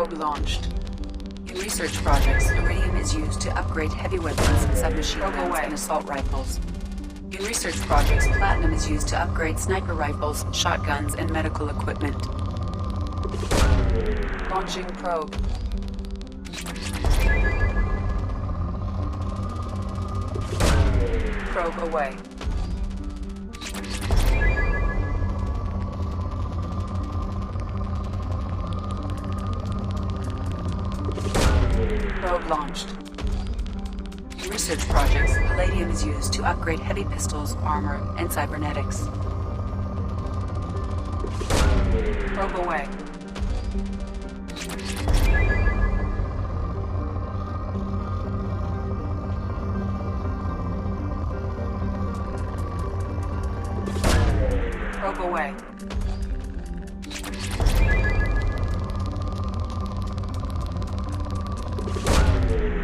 Probe launched. In research projects, iridium is used to upgrade heavy weapons, submachine guns, and assault rifles. In research projects, platinum is used to upgrade sniper rifles, shotguns, and medical equipment. Launching probe. Probe away. Probe launched. In research projects, palladium is used to upgrade heavy pistols, armor, and cybernetics. Probe away. Probe away.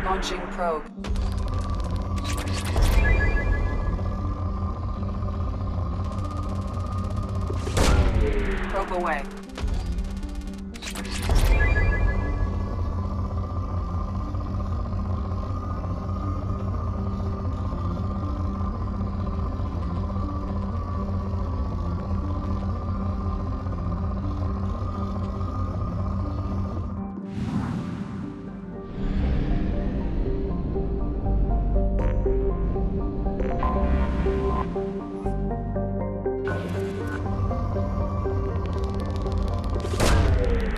Launching probe. Probe away.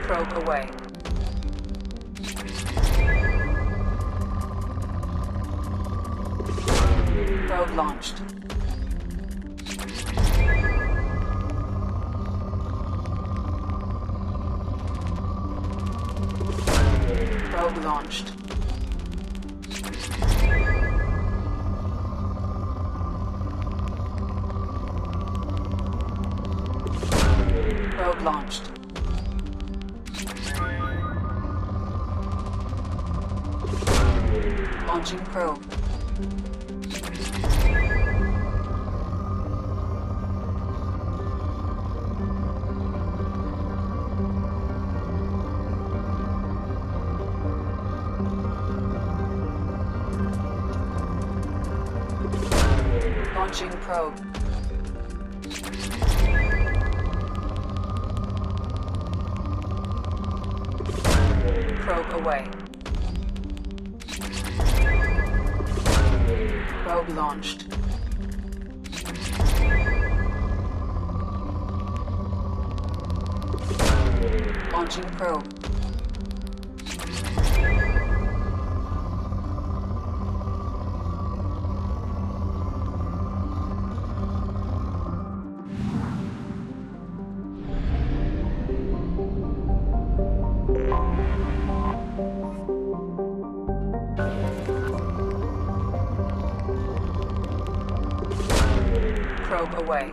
Probe away. Probe launched. Probe launched. Probe launched. Launching probe. Launching probe. Probe away. Probe launched. Launching probe. Probe away.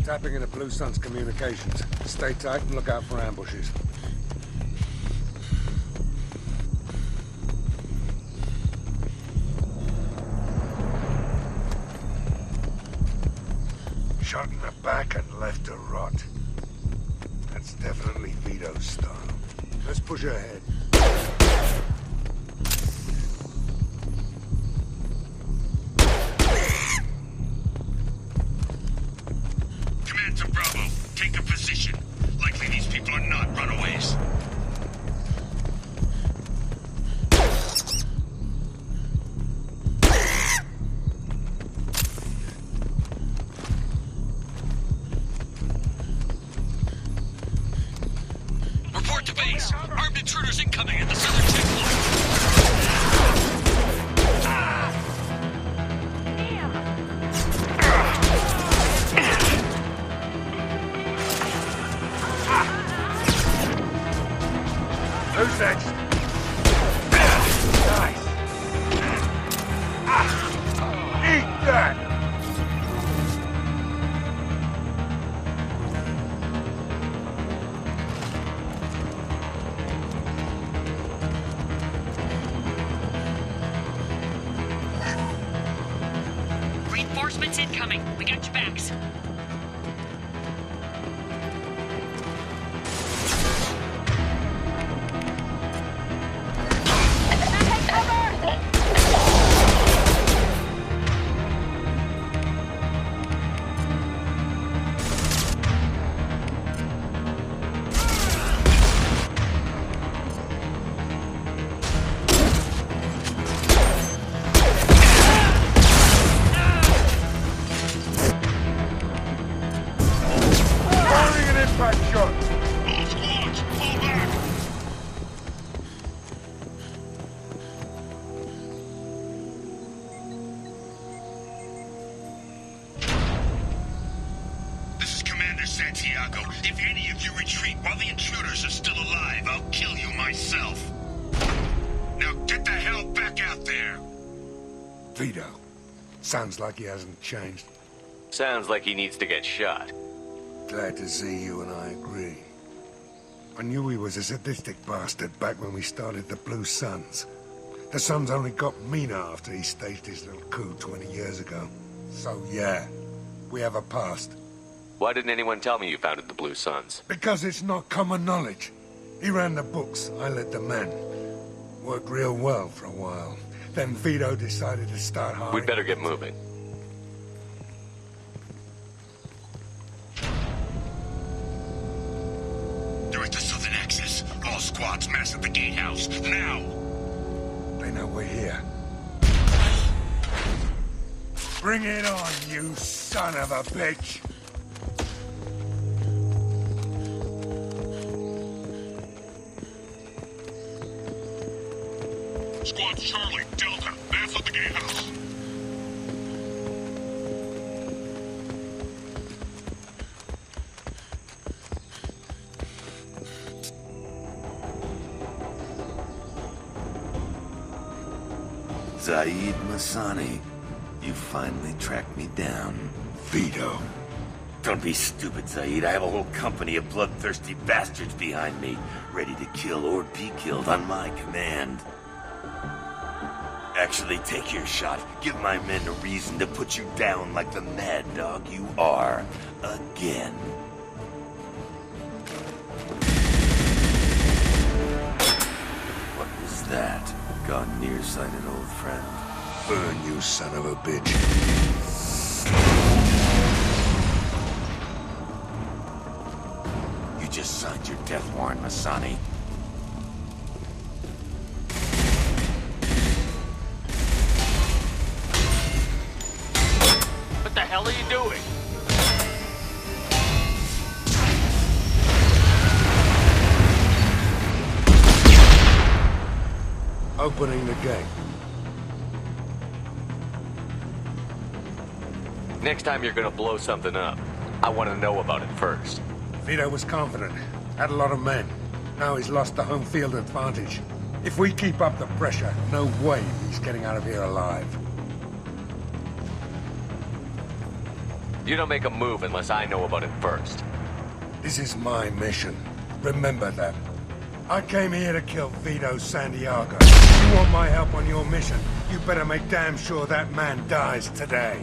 Tapping into Blue Sun's communications. Stay tight and look out for ambushes. Shot in the back and left to rot. That's definitely Vito's style. Let's push ahead. Command to Bravo. Take a position. Likely these people are not runaways. Report to base. Armed intruders incoming at the southern checkpoint. Who's next? Nice. Eat that! Reinforcements incoming. We got your backs. Santiago, if any of you retreat while the intruders are still alive, I'll kill you myself. Now get the hell back out there! Vito. Sounds like he hasn't changed. Sounds like he needs to get shot. Glad to see you and I agree. I knew he was a sadistic bastard back when we started the Blue Suns. The Suns only got meaner after he staged his little coup 20 years ago. So yeah, we have a past. Why didn't anyone tell me you founded the Blue Suns? Because it's not common knowledge. He ran the books, I led the men. Worked real well for a while. Then Vito decided to start hiring... We'd better get moving. They're at the southern axis. All squads mass at the gatehouse. Now! They know we're here. Bring it on, you son of a bitch! Squad Charlie, Delta, mass at the gatehouse. Zaeed Masani, you finally tracked me down. Vito. Don't be stupid, Zaeed. I have a whole company of bloodthirsty bastards behind me, ready to kill or be killed on my command. Actually, take your shot. Give my men a reason to put you down like the mad dog you are. Again. What was that? Gone nearsighted, old friend. Burn, you son of a bitch. You just signed your death warrant, Masani. What the hell are you doing? Opening the gate. Next time you're gonna blow something up, I want to know about it first. Vito was confident. Had a lot of men. Now he's lost the home field advantage. If we keep up the pressure, no way he's getting out of here alive. You don't make a move unless I know about it first. This is my mission. Remember that. I came here to kill Vito Santiago. You want my help on your mission, you better make damn sure that man dies today.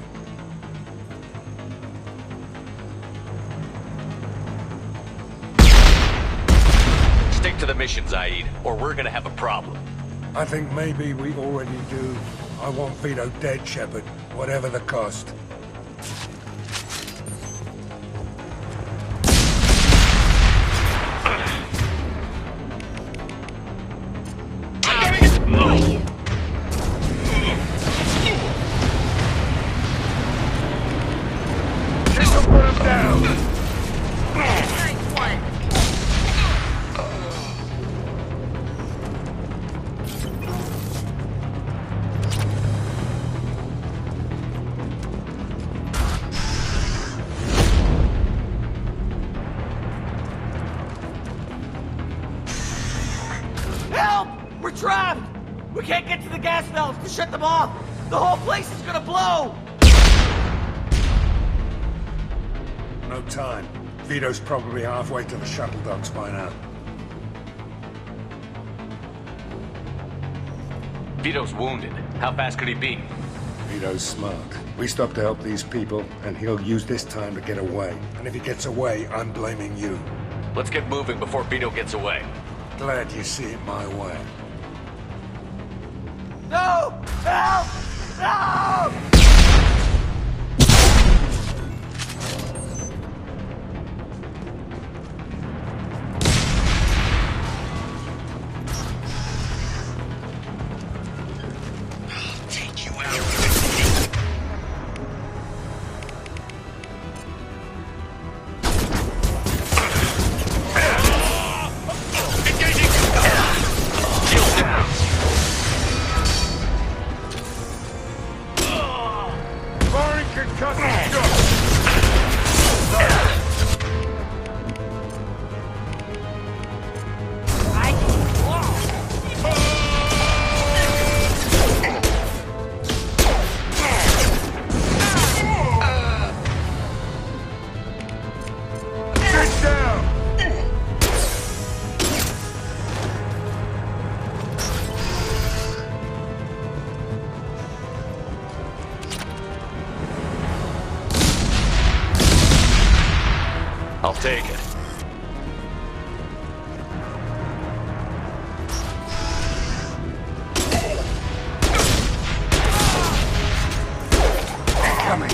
Stick to the mission, Zaeed, or we're gonna have a problem. I think maybe we already do. I want Vito dead, Shepard, whatever the cost. This'll put him down! Help! We're trapped! We can't get to the gas valves to shut them off! The whole place is gonna blow! No time. Vito's probably halfway to the shuttle docks by now. Vito's wounded. How fast could he be? Vito's smart. We stop to help these people, and he'll use this time to get away. And if he gets away, I'm blaming you. Let's get moving before Vito gets away. Glad you see it my way. No! Help! No! I'll take you out. Firing concussive shot! Get down! I'll take it. Coming.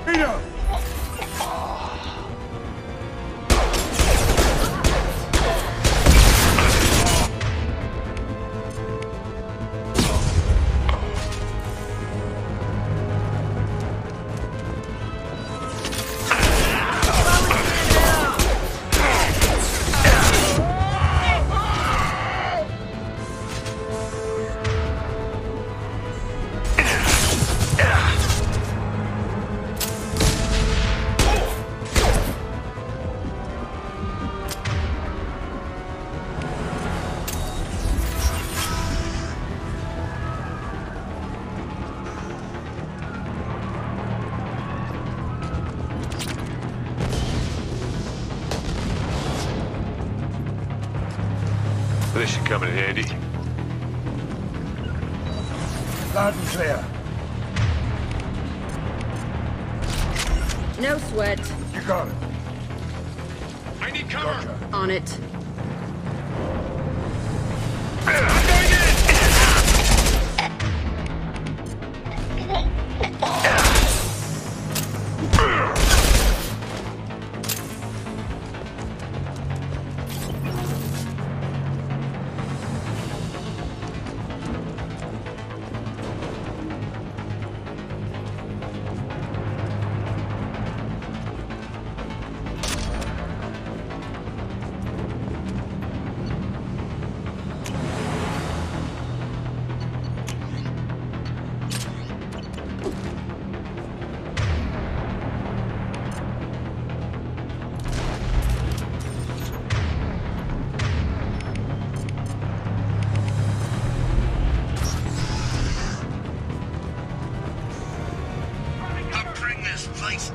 Vito! This should come in handy. Loud and clear. No sweat. You got it. I need cover. Roger. On it.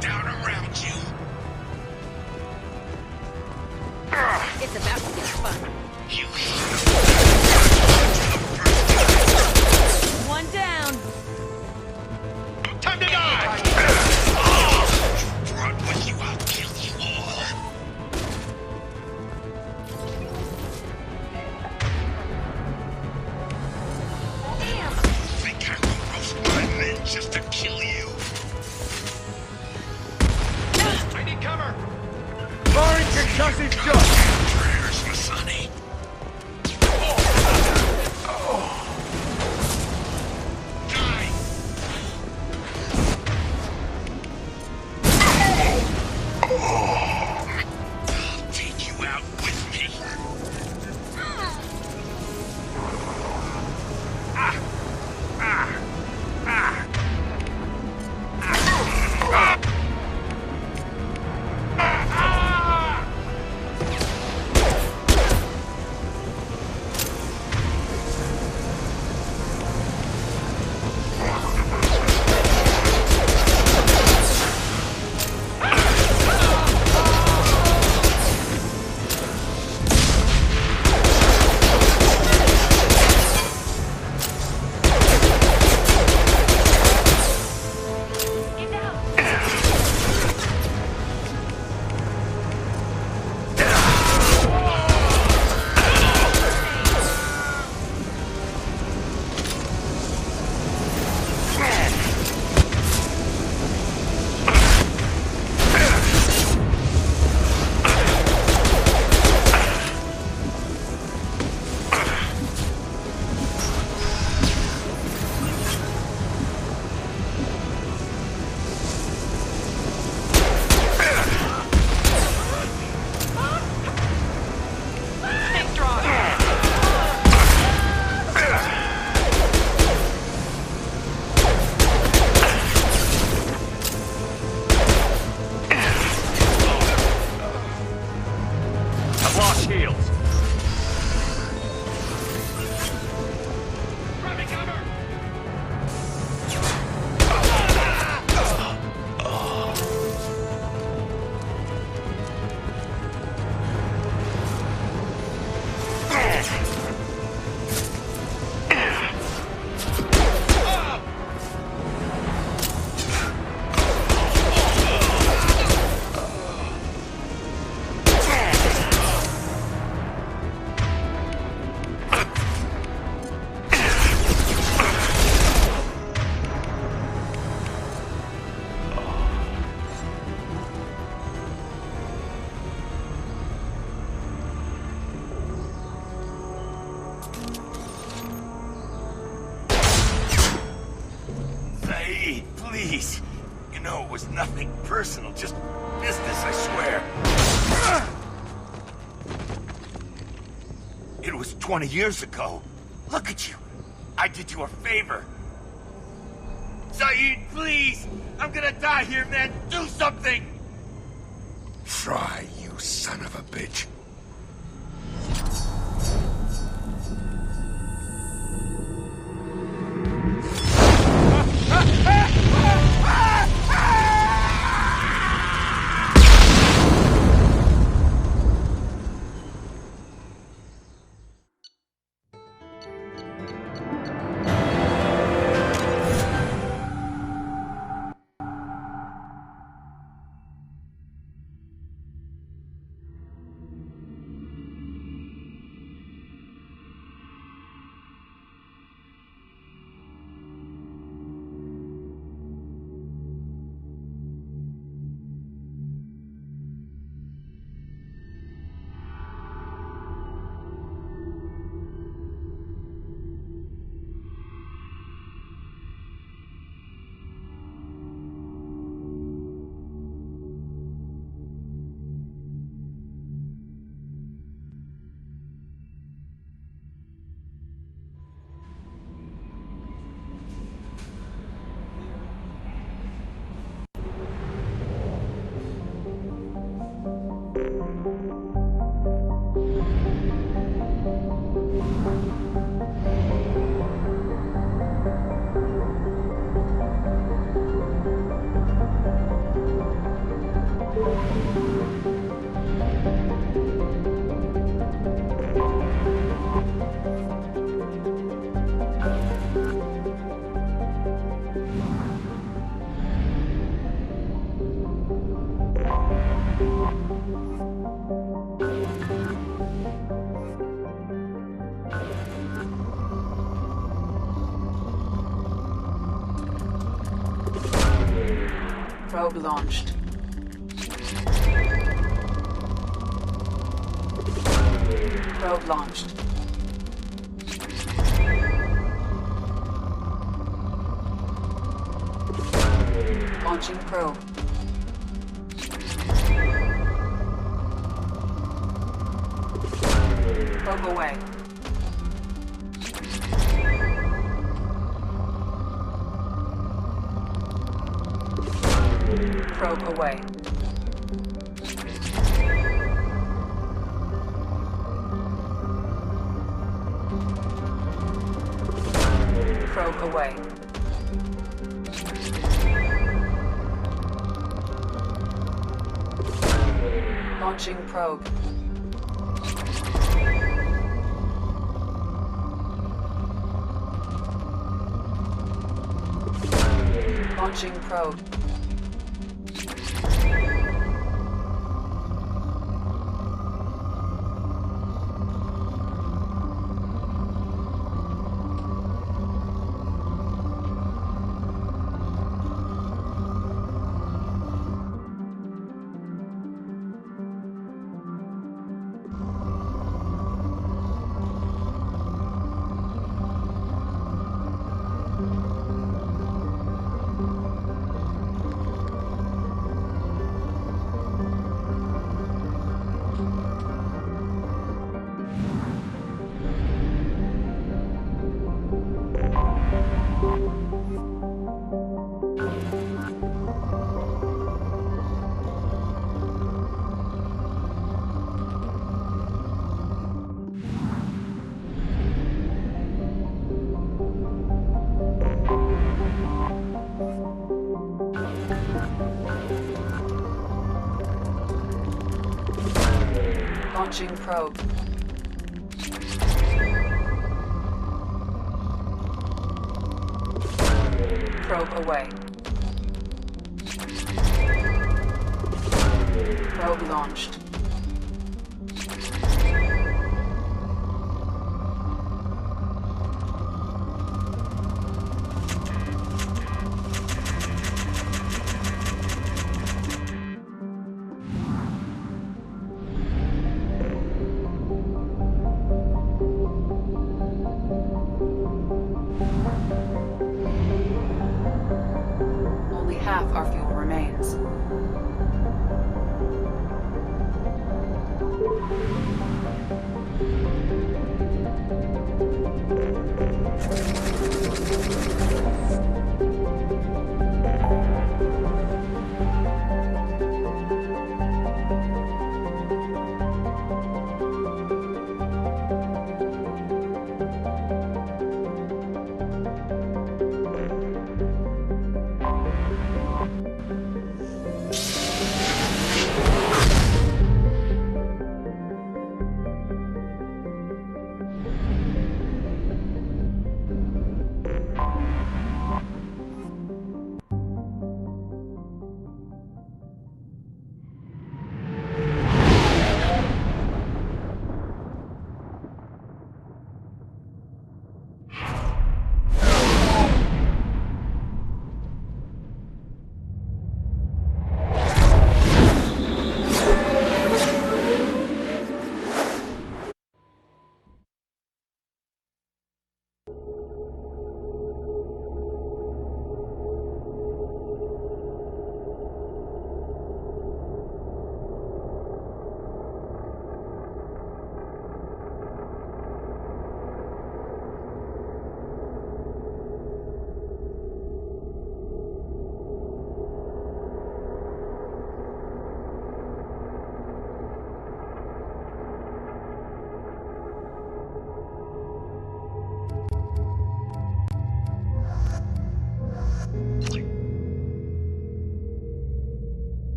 down around you. It's about to get fun. You One down. time to die! Brought with you, I'll kill you all. Think I will roast my men just to kill you? I need cover! Firing concussive shot! Prayers, Masani. Die! I'll take you out with me. Zaeed, please. You know, it was nothing personal, just business, I swear. It was 20 years ago. Look at you. I did you a favor. Zaeed, please! I'm gonna die here, man! Do something! Try, you son of a bitch. Probe launched. Probe launched. Launching probe. Probe away. Probe away. Probe away. Launching probe. Launching probe. Launching probe. Probe away. Probe launched. Only half our fuel remains.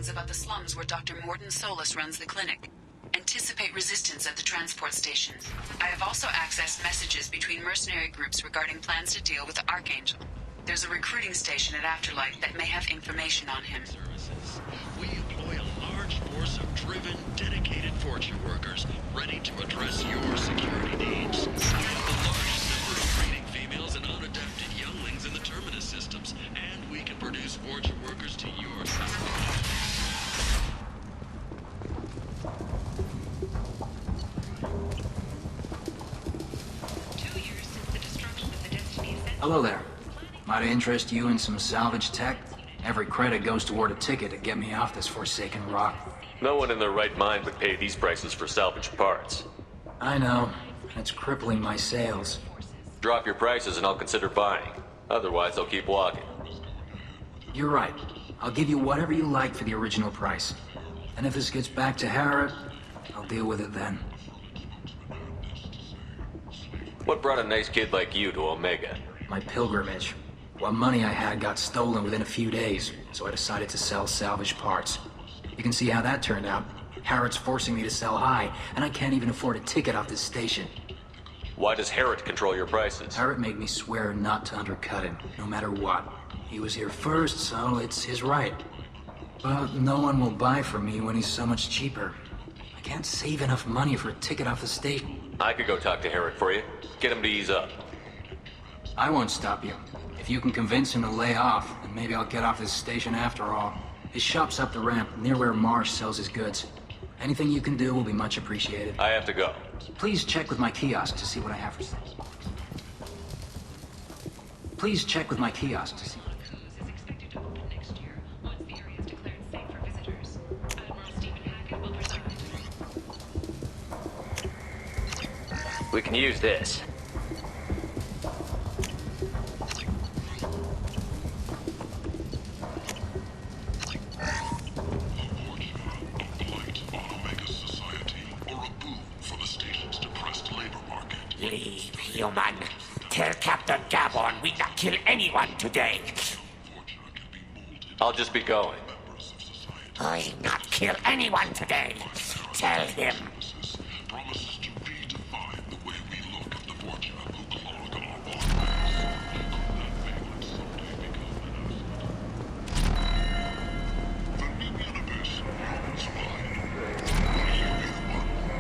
About the slums where Dr. Mordin Solus runs the clinic. Anticipate resistance at the transport stations. I have also accessed messages between mercenary groups regarding plans to deal with the Archangel. There's a recruiting station at Afterlife that may have information on him. Services. We employ a large force of driven, dedicated Fortune workers ready to address your security needs. We have the largest number of breeding females and unadapted younglings in the Terminus systems, and we can produce Fortune workers to your specifications. Hello there. Might I interest you in some salvage tech? Every credit goes toward a ticket to get me off this forsaken rock. No one in their right mind would pay these prices for salvaged parts. I know. It's crippling my sales. Drop your prices and I'll consider buying. Otherwise, I'll keep walking. You're right. I'll give you whatever you like for the original price. And if this gets back to Harrod, I'll deal with it then. What brought a nice kid like you to Omega? My pilgrimage. What money I had got stolen within a few days, so I decided to sell salvaged parts. You can see how that turned out. Harrod's forcing me to sell high, and I can't even afford a ticket off this station. Why does Harrod control your prices? Harrod made me swear not to undercut him, no matter what. He was here first, so it's his right. But no one will buy from me when he's so much cheaper. I can't save enough money for a ticket off the station. I could go talk to Harrod for you. Get him to ease up. I won't stop you. If you can convince him to lay off, then maybe I'll get off this station after all. His shop's up the ramp, near where Marsh sells his goods. Anything you can do will be much appreciated. I have to go. Please check with my kiosk to see what I have for sale. Please check with my kiosk to see. Is expected to open next year once the area is declared safe for visitors. Admiral Stephen Hackett will preside. We can use this. Leave, human. Tell Captain Gabon we not kill anyone today. I'll just be going. I not kill anyone today. Tell him. Promises to redefine the way we look at the Fortune who clog our borders. The new universe runs wide.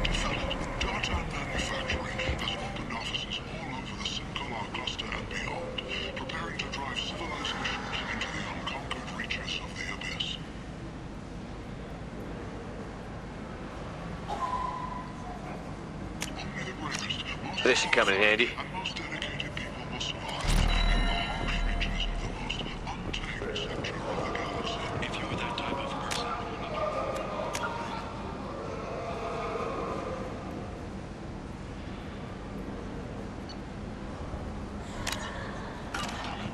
To fill it, Data Manufacturing has opened offices all over the Sentinel cluster and beyond, preparing to drive civilization into the unconquered reaches of the abyss. Only the bravest, most This should come in handy. and most dedicated people will survive in the harsh reaches of the most untamed sector of the galaxy. If you're that type of person,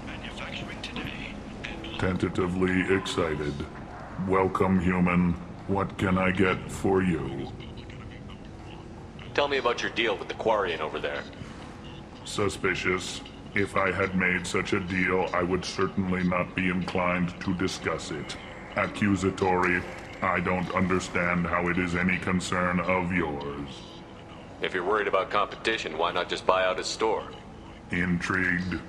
manufacturing today. Tentatively excited. Welcome, human. What can I get for you? Tell me about your deal with the Quarian over there. Suspicious. If I had made such a deal, I would certainly not be inclined to discuss it. Accusatory. I don't understand how it is any concern of yours. If you're worried about competition, why not just buy out his store? Intrigued.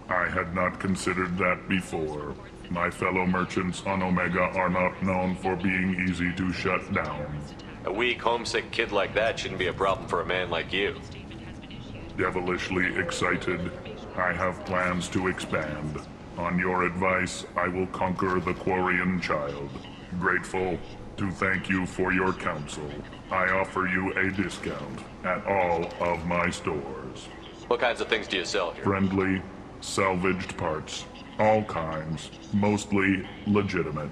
I had not considered that before. My fellow merchants on Omega are not known for being easy to shut down. A weak, homesick kid like that shouldn't be a problem for a man like you. Devilishly excited. I have plans to expand. On your advice, I will conquer the Quarian child. Grateful to thank you for your counsel. I offer you a discount at all of my stores. What kinds of things do you sell here? Friendly, salvaged parts. All kinds. Mostly legitimate.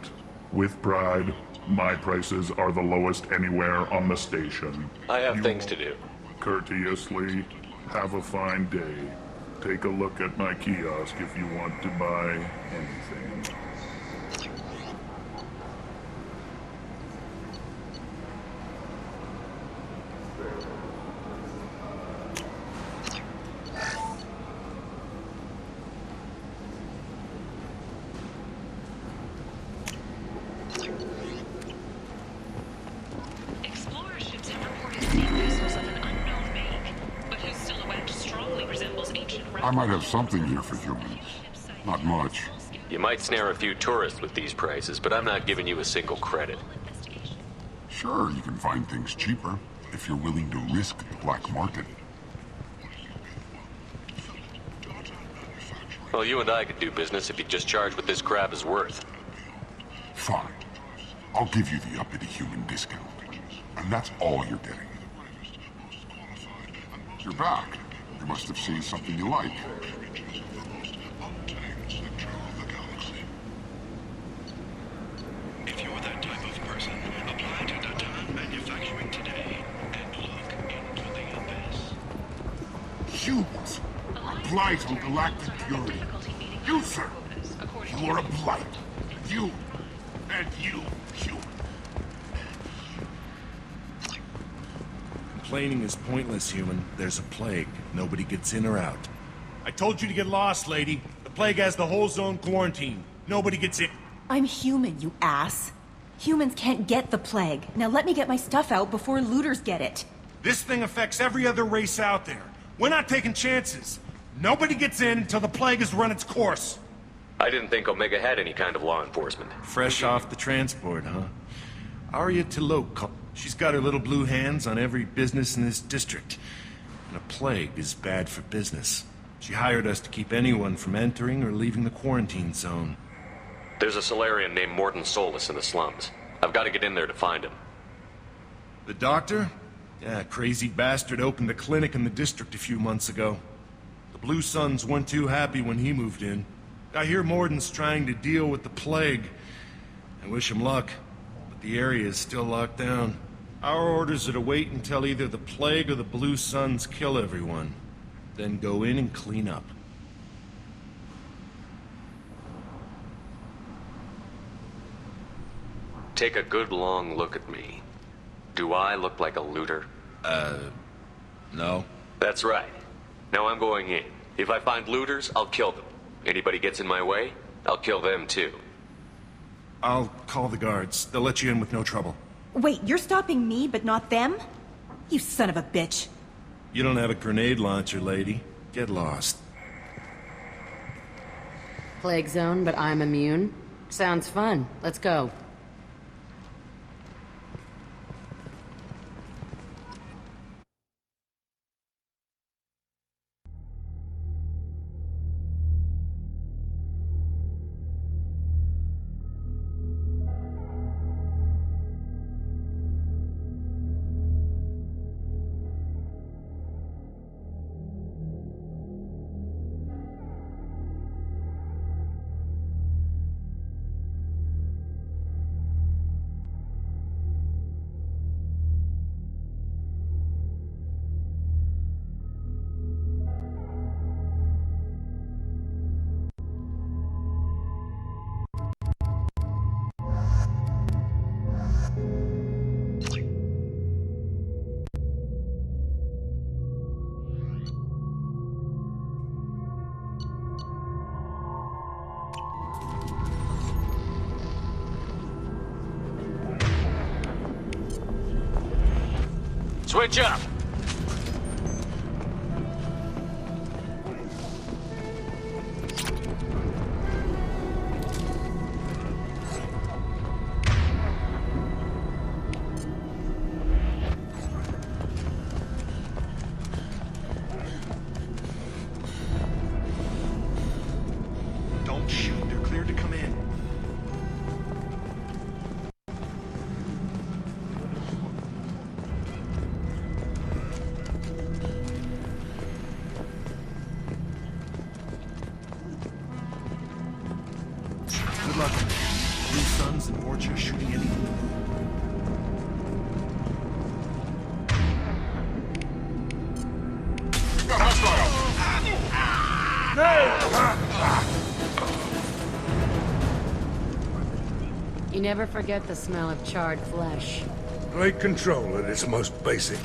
With pride, my prices are the lowest anywhere on the station. I have You things to do. Courteously, have a fine day. Take a look at my kiosk if you want to buy anything. Explorer ships have reported seeing vessels of an unknown make, but whose silhouette strongly resembles ancient I might have something here for humans. Not much. You might snare a few tourists with these prices, but I'm not giving you a single credit. Sure, you can find things cheaper, if you're willing to risk the black market. Well, you and I could do business if you just charge what this crap is worth. Fine. I'll give you the uppity human discount. And that's all you're getting. You're back. You must have seen something you like. If you're that type of person, apply to Datan Manufacturing today and look into the abyss. Humans! A blight on galactic purity. You, sir! You are a blight. You and you, human. Complaining is pointless, human. There's a plague. Nobody gets in or out. I told you to get lost, lady. The plague has the whole zone quarantined. Nobody gets in. I'm human, you ass. Humans can't get the plague. Now let me get my stuff out before looters get it. This thing affects every other race out there. We're not taking chances. Nobody gets in until the plague has run its course. I didn't think Omega had any kind of law enforcement. Fresh off the transport, huh? Arya Tilok. She's got her little blue hands on every business in this district. And a plague is bad for business. She hired us to keep anyone from entering or leaving the quarantine zone. There's a Solarian named Mordin Solus in the slums. I've got to get in there to find him. The doctor? Yeah, crazy bastard opened a clinic in the district a few months ago. The Blue Suns weren't too happy when he moved in. I hear Mordin's trying to deal with the plague. I wish him luck, but the area is still locked down. Our orders are to wait until either the plague or the Blue Suns kill everyone. Then go in and clean up. Take a good long look at me. Do I look like a looter? No. That's right. Now I'm going in. If I find looters, I'll kill them. Anybody gets in my way, I'll kill them too. I'll call the guards. They'll let you in with no trouble. Wait, you're stopping me, but not them? You son of a bitch. You don't have a grenade launcher, lady. Get lost. Plague zone, but I'm immune? Sounds fun. Let's go. Switch up! Don't shoot. They're cleared to come in. Good luck. Blue Suns and Orchard shooting anyone. You never forget the smell of charred flesh. Great control at its most basic.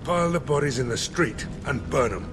Pile the bodies in the street and burn them.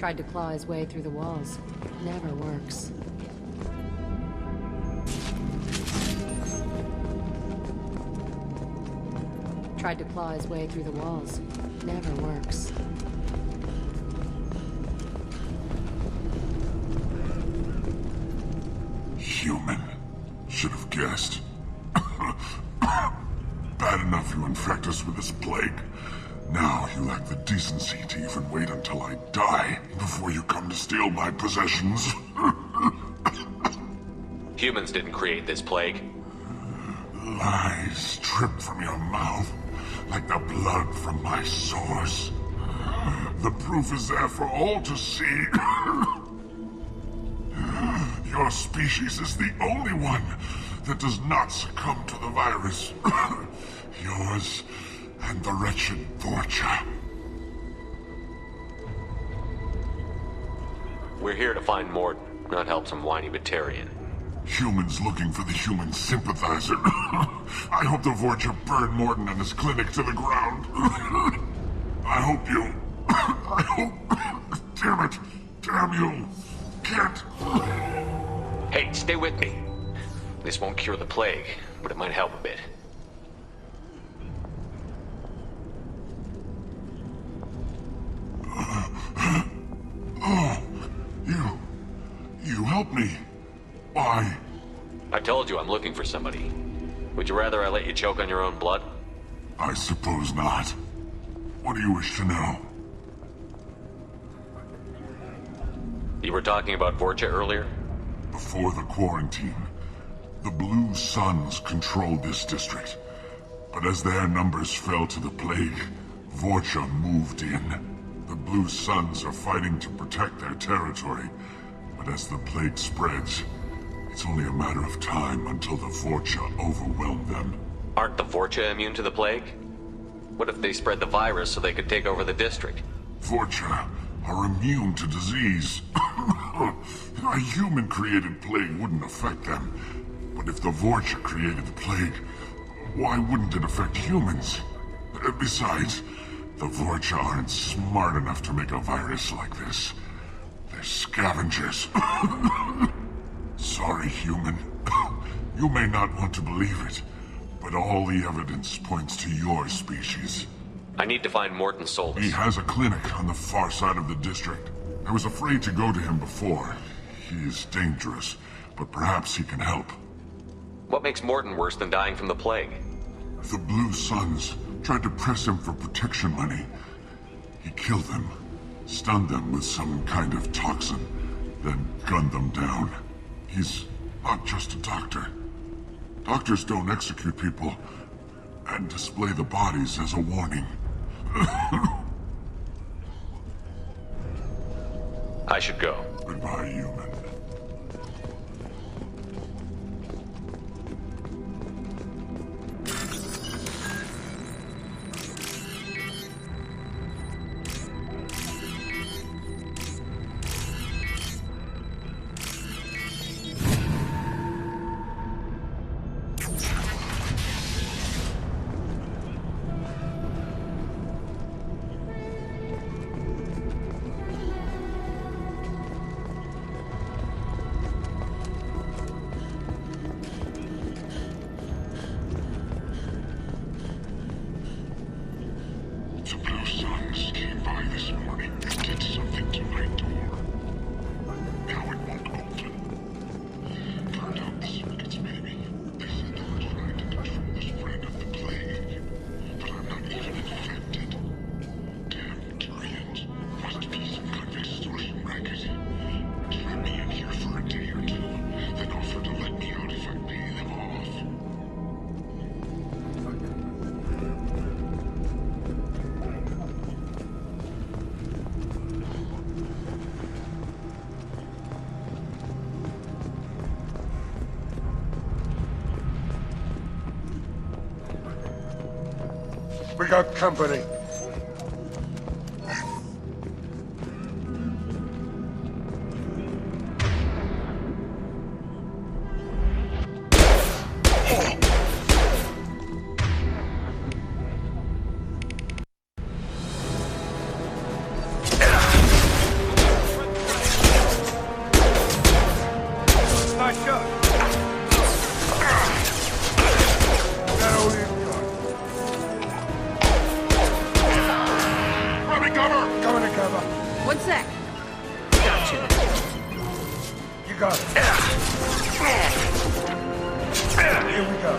Tried to claw his way through the walls. Never works. Tried to claw his way through the walls. Never works. Human. Should have guessed. Bad enough you infect us with this plague. Now you lack the decency to even wait until I die before you come to steal my possessions. Humans didn't create this plague. Lies drip from your mouth like the blood from my sores. The proof is there for all to see. Your species is the only one that does not succumb to the virus. Yours and the wretched Vorcha. We're here to find Mordin, not help some whiny Batarian. Humans looking for the human sympathizer. I hope the Vorcha burn Mordin and his clinic to the ground. I hope you... I hope... Damn it! Damn you! Can't... Hey, stay with me. This won't cure the plague, but it might help a bit. Oh, you helped me. Why? I told you I'm looking for somebody. Would you rather I let you choke on your own blood? I suppose not. What do you wish to know? You were talking about Vorcha earlier? Before the quarantine, the Blue Suns controlled this district. But as their numbers fell to the plague, Vorcha moved in. The Blue Suns are fighting to protect their territory, but as the plague spreads, it's only a matter of time until the Vorcha overwhelm them. Aren't the Vorcha immune to the plague? What if they spread the virus so they could take over the district? Vorcha are immune to disease. A human-created plague wouldn't affect them. But if the Vorcha created the plague, why wouldn't it affect humans? Besides, the Vorcha aren't smart enough to make a virus like this. They're scavengers. Sorry, human. You may not want to believe it, but all the evidence points to your species. I need to find Mordin Solus. He has a clinic on the far side of the district. I was afraid to go to him before. He is dangerous, but perhaps he can help. What makes Mordin worse than dying from the plague? The Blue Suns tried to press him for protection money. He killed them, stunned them with some kind of toxin, then gunned them down. He's not just a doctor. Doctors don't execute people and display the bodies as a warning. I should go. Goodbye, human. The Blue Suns came by this morning and did something to my door. Now it won't open. Turned out the circuits, maybe. They said they were trying to control the spread of the plague. But I'm not even infected. Damn Turians. Must be some kind of extortion racket. Trap me in here for a day or two, then offer to let me out if I pay them off. We got company. Here we go.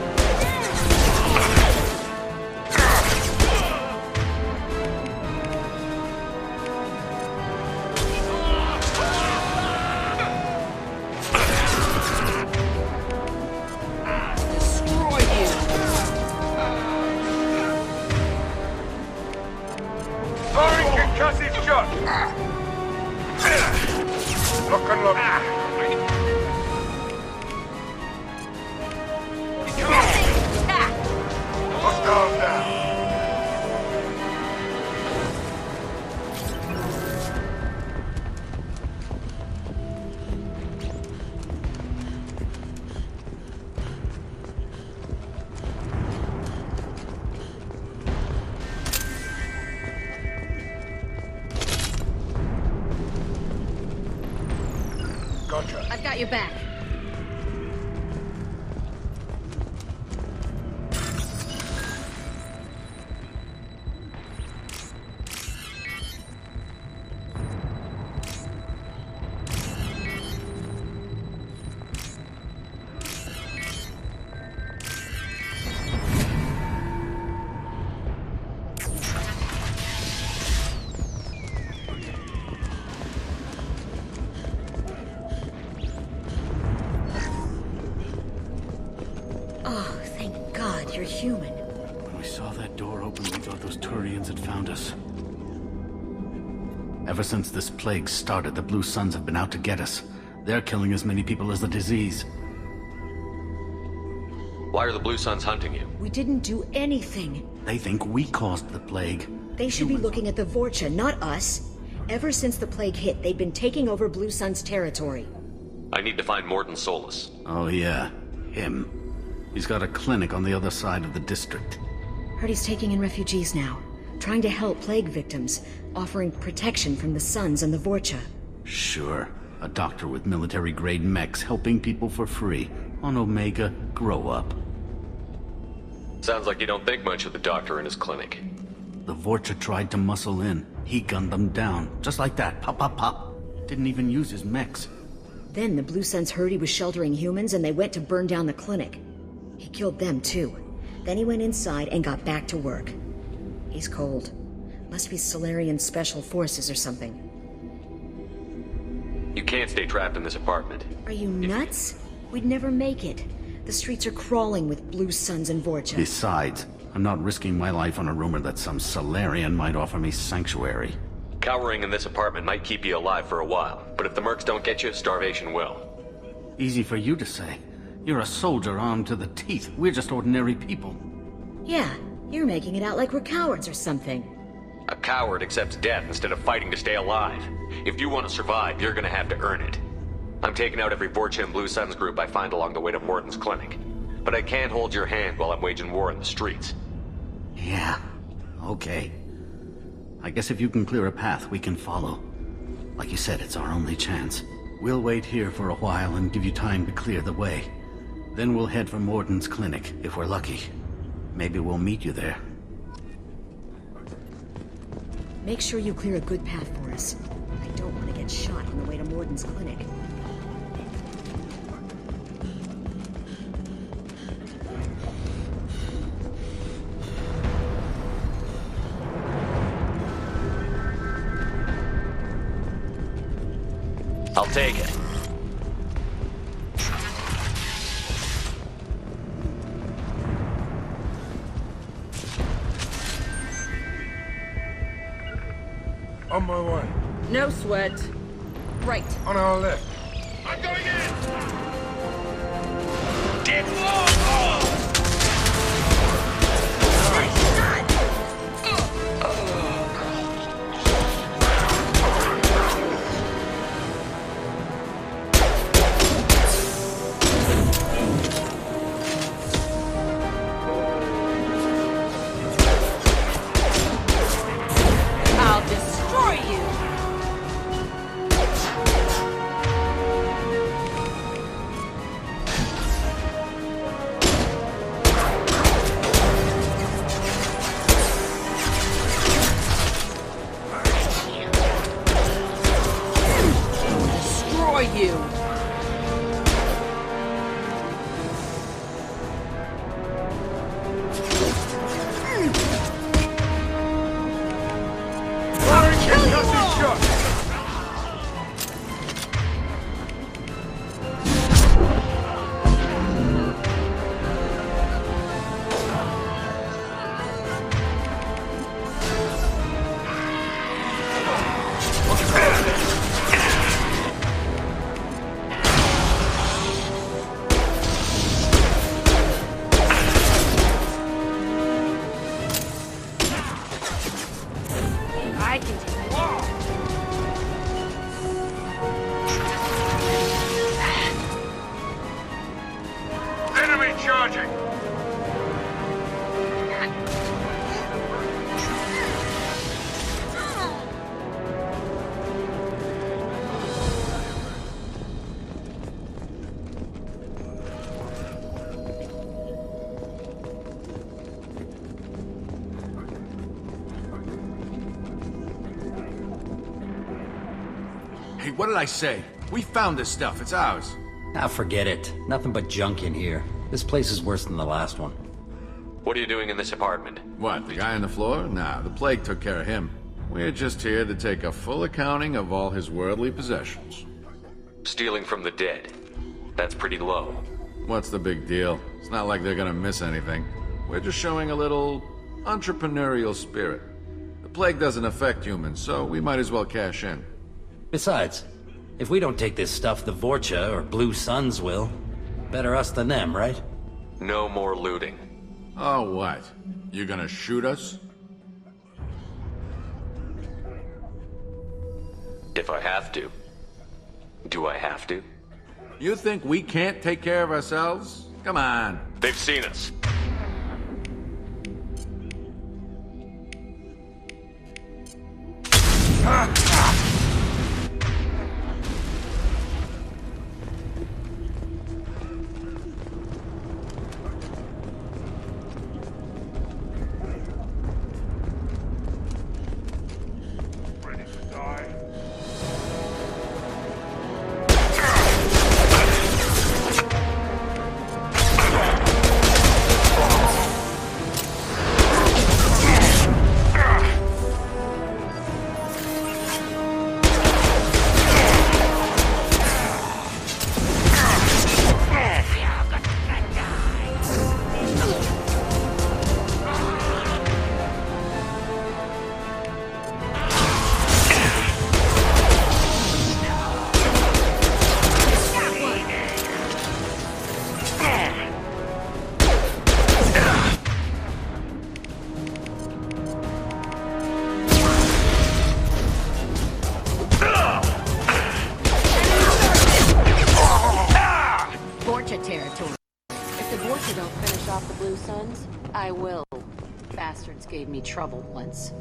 Lock and load. Hostile down. Gotcha. I've got your back. Oh, thank God you're human. When we saw that door open, we thought those Turians had found us. Ever since this plague started, the Blue Suns have been out to get us. They're killing as many people as the disease. Why are the Blue Suns hunting you? We didn't do anything. They think we caused the plague. They should be looking at the Vorcha, not us. Ever since the plague hit, they've been taking over Blue Sun's territory. I need to find Mordin Solus. Oh yeah, him. He's got a clinic on the other side of the district. Heard he's taking in refugees now, trying to help plague victims, offering protection from the Suns and the Vorcha. Sure. A doctor with military-grade mechs helping people for free. On Omega, grow up. Sounds like you don't think much of the doctor in his clinic. The Vorcha tried to muscle in. He gunned them down. Just like that. Pop, pop, pop. Didn't even use his mechs. Then the Blue Suns heard he was sheltering humans and they went to burn down the clinic. He killed them too. Then he went inside and got back to work. He's cold. Must be Solarian Special Forces or something. You can't stay trapped in this apartment. Are you nuts? We'd never make it. The streets are crawling with Blue Suns and Vorcha. Besides, I'm not risking my life on a rumor that some Solarian might offer me sanctuary. Cowering in this apartment might keep you alive for a while, but if the mercs don't get you, starvation will. Easy for you to say. You're a soldier armed to the teeth. We're just ordinary people. Yeah, you're making it out like we're cowards or something. A coward accepts death instead of fighting to stay alive. If you want to survive, you're gonna have to earn it. I'm taking out every Vorcha and Blue Suns group I find along the way to Mordin's clinic. But I can't hold your hand while I'm waging war in the streets. Yeah, okay. I guess if you can clear a path, we can follow. Like you said, it's our only chance. We'll wait here for a while and give you time to clear the way. Then we'll head for Mordin's clinic, if we're lucky. Maybe we'll meet you there. Make sure you clear a good path for us. I don't want to get shot on the way to Mordin's clinic. I'll take it. On my way. No sweat. Right. On our left. I'm going in! Get low! I'll destroy you! Charging! Hey, what did I say? We found this stuff. It's ours. Ah, forget it. Nothing but junk in here. This place is worse than the last one. What are you doing in this apartment? What, the guy on the floor? Nah, the plague took care of him. We're just here to take a full accounting of all his worldly possessions. Stealing from the dead. That's pretty low. What's the big deal? It's not like they're gonna miss anything. We're just showing a little entrepreneurial spirit. The plague doesn't affect humans, so we might as well cash in. Besides, if we don't take this stuff, the Vorcha or Blue Suns will. Better us than them, right? No more looting. Oh, what? You gonna shoot us? If I have to. Do I have to? You think we can't take care of ourselves? Come on. They've seen us. I will. Bastards gave me trouble once.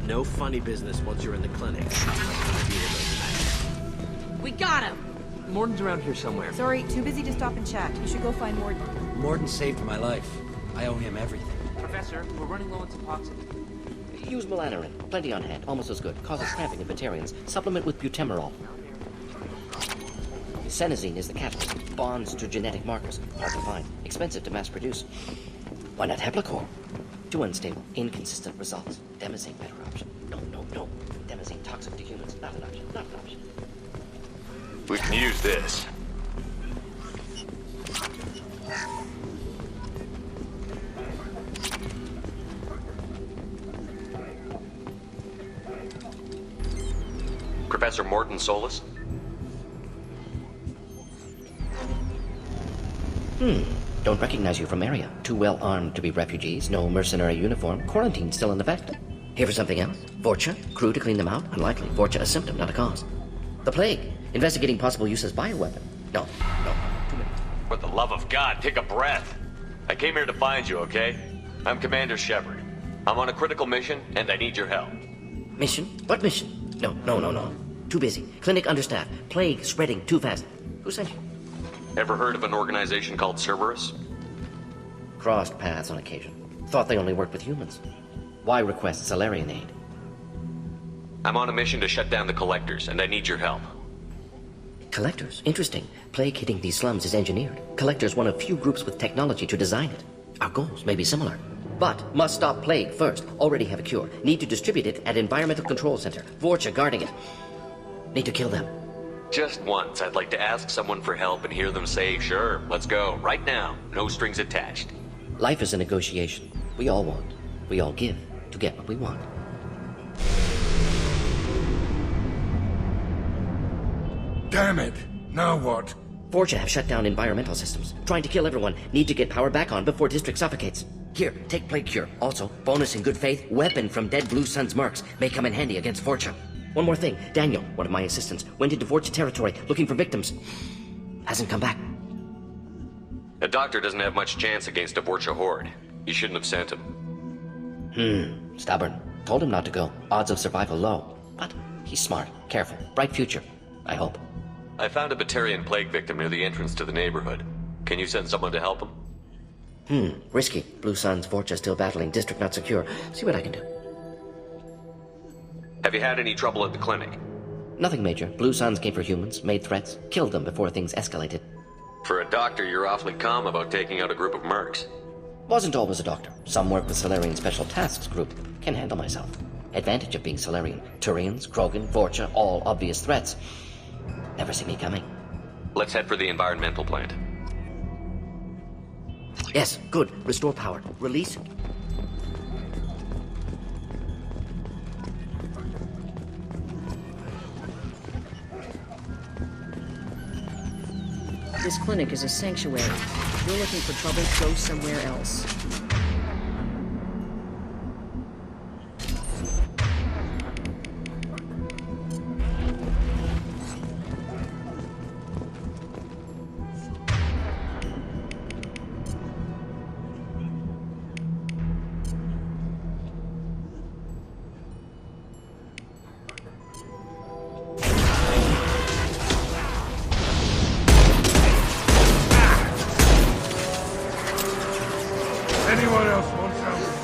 No funny business once you're in the clinic. We got him! Mordin's around here somewhere. Sorry, too busy to stop and chat. You should go find Mordin. Mordin saved my life. I owe him everything. Professor, we're running low on Suboxone. Use malanarin. Plenty on hand. Almost as good. Causes cramping in vegetarians. Supplement with butemerol. Senazine is the catalyst. Bonds to genetic markers. Hard to find. Expensive to mass produce. Why not Heplicor? Too unstable. Inconsistent results. Demazine, better option. No. Demazine, toxic to humans. Not an option. Not an option. We can use this. Professor Mordin Solus? Don't recognize you from area. Too well armed to be refugees. No mercenary uniform. Quarantine still in effect. Here for something else? Vorcha? Crew to clean them out? Unlikely. Vorcha a symptom, not a cause. The plague. Investigating possible use as bioweapon. No. Too many. For the love of God, take a breath. I came here to find you, okay? I'm Commander Shepard. I'm on a critical mission, and I need your help. Mission? What mission? No. Too busy. Clinic understaffed. Plague spreading too fast. Who sent you? Ever heard of an organization called Cerberus? Crossed paths on occasion. Thought they only worked with humans. Why request Salarian aid? I'm on a mission to shut down the Collectors, and I need your help. Collectors? Interesting. Plague hitting these slums is engineered. Collectors one of few groups with technology to design it. Our goals may be similar. But must stop plague first. Already have a cure. Need to distribute it at Environmental Control Center. Vorcha guarding it. Need to kill them. Just once, I'd like to ask someone for help and hear them say, sure, let's go, right now. No strings attached. Life is a negotiation. We all want. We all give to get what we want. Damn it! Now what? Vorcha have shut down environmental systems. Trying to kill everyone. Need to get power back on before District suffocates. Here, take Plague Cure. Also, bonus in good faith, weapon from dead Blue Sun's mercs. May come in handy against Vorcha. One more thing. Daniel, one of my assistants, went into Vorcha territory looking for victims. Hasn't come back. A doctor doesn't have much chance against a Vorcha horde. You shouldn't have sent him. Stubborn. Told him not to go. Odds of survival low. But he's smart, careful, bright future. I hope. I found a Batarian plague victim near the entrance to the neighborhood. Can you send someone to help him? Risky. Blue Sun's Vorcha still battling. District not secure. See what I can do. Have you had any trouble at the clinic? Nothing major. Blue Suns came for humans, made threats, killed them before things escalated. For a doctor, you're awfully calm about taking out a group of mercs. Wasn't always a doctor. Some work with Solarian Special Tasks Group. Can handle myself. Advantage of being Solarian. Turians, Krogan, Vorcha, all obvious threats. Never see me coming. Let's head for the environmental plant. Yes, good. Restore power. Release. This clinic is a sanctuary. If you're looking for trouble, go somewhere else. Anyone else want some?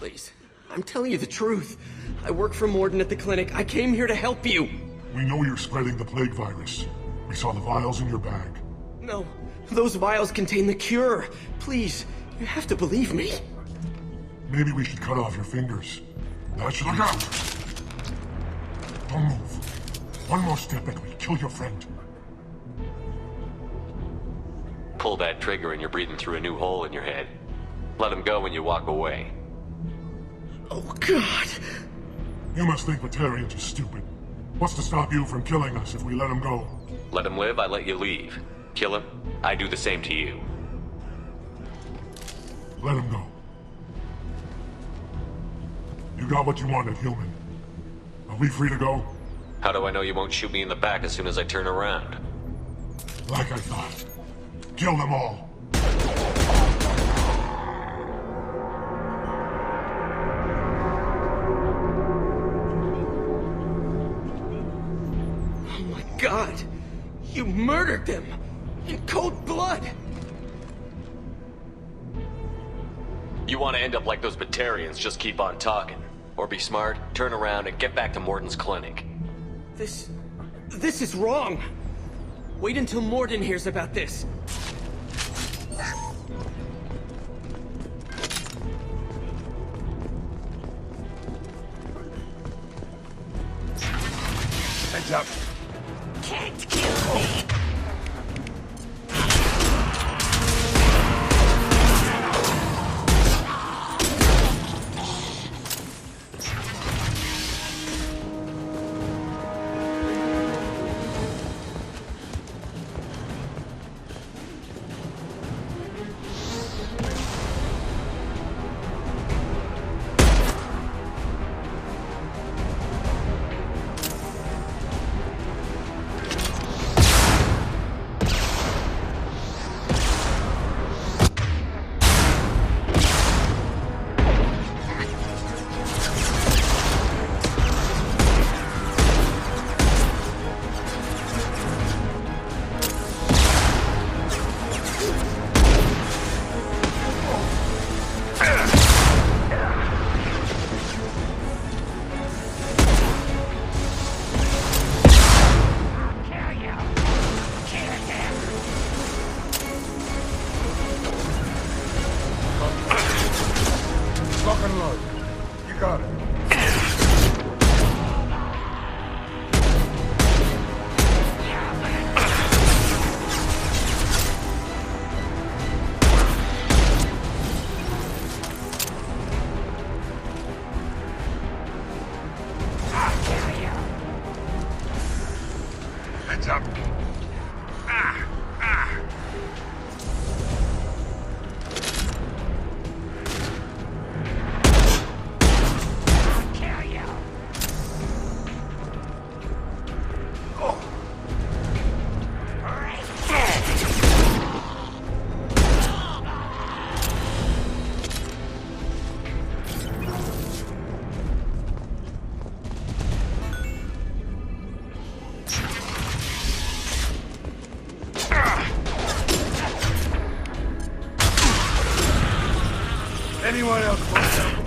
Please, I'm telling you the truth. I work for Mordin at the clinic. I came here to help you. We know you're spreading the plague virus. We saw the vials in your bag. No, those vials contain the cure. Please, you have to believe me. Maybe we should cut off your fingers. That should... Look out! Don't move. One more step and we'll kill your friend. Pull that trigger and you're breathing through a new hole in your head. Let him go when you walk away. Oh, God! You must think Batarians are stupid. What's to stop you from killing us if we let him go? Let him live, I let you leave. Kill him, I do the same to you. Let him go. You got what you wanted, human. Are we free to go? How do I know you won't shoot me in the back as soon as I turn around? Like I thought. Kill them all. God! You murdered them! In cold blood! You want to end up like those Batarians, just keep on talking. Or be smart, turn around, and get back to Mordin's clinic. This is wrong! Wait until Mordin hears about this. Heads up. Can't kill me. Lock and load. You got it. Heads up. Anyone else want help?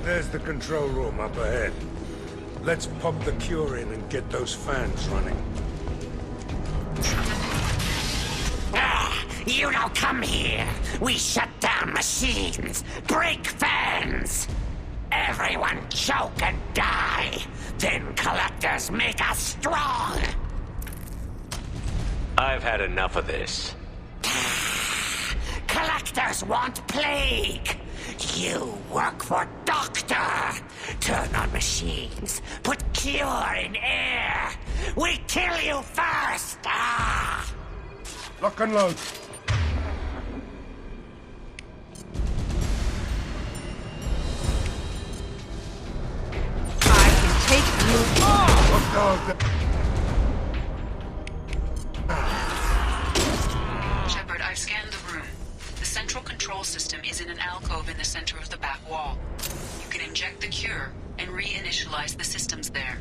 There's the control room up ahead. Let's pop the cure in and get those fans running. You don't come here. We shut down machines, break fans. Everyone choke and die. Then collectors make us strong. I've had enough of this. Collectors want plague. You work for Doctor. Turn on machines. Put cure in air. We kill you first. Lock and load. Take you on! Shepard, I've scanned the room. The central control system is in an alcove in the center of the back wall. You can inject the cure and reinitialize the systems there.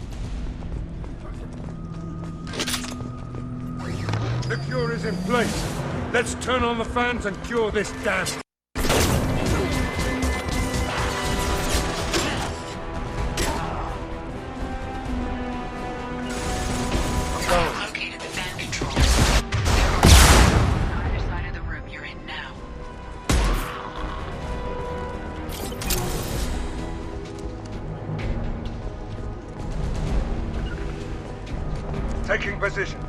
The cure is in place. Let's turn on the fans and cure this damn... Located the fan controls. There are on either side of the room you're in now. Taking position.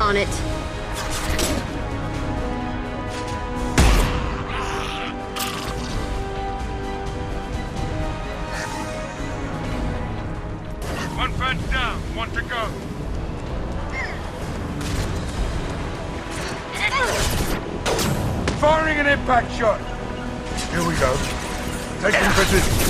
On it. One fence down, one to go. Firing an impact shot. Here we go. Taking position.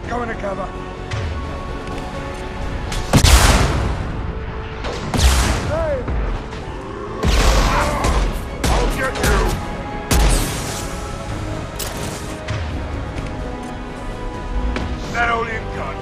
Go into cover. Hey! I'll get you! That all you've got?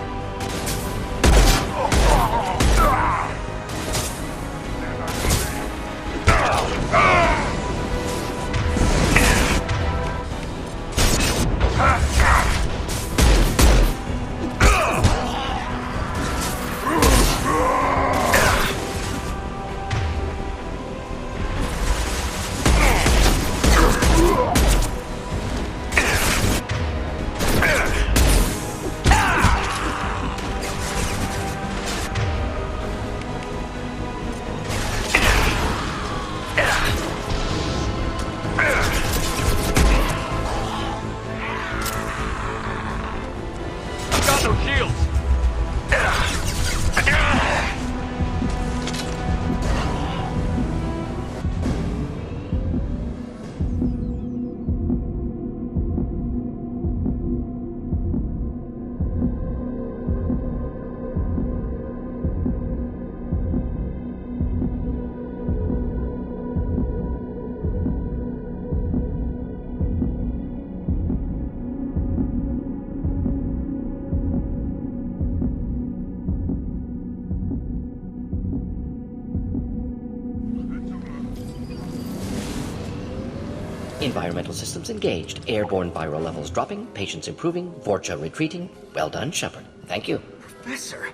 Environmental systems engaged. Airborne viral levels dropping. Patients improving. Vorcha retreating. Well done, Shepard. Thank you. Professor,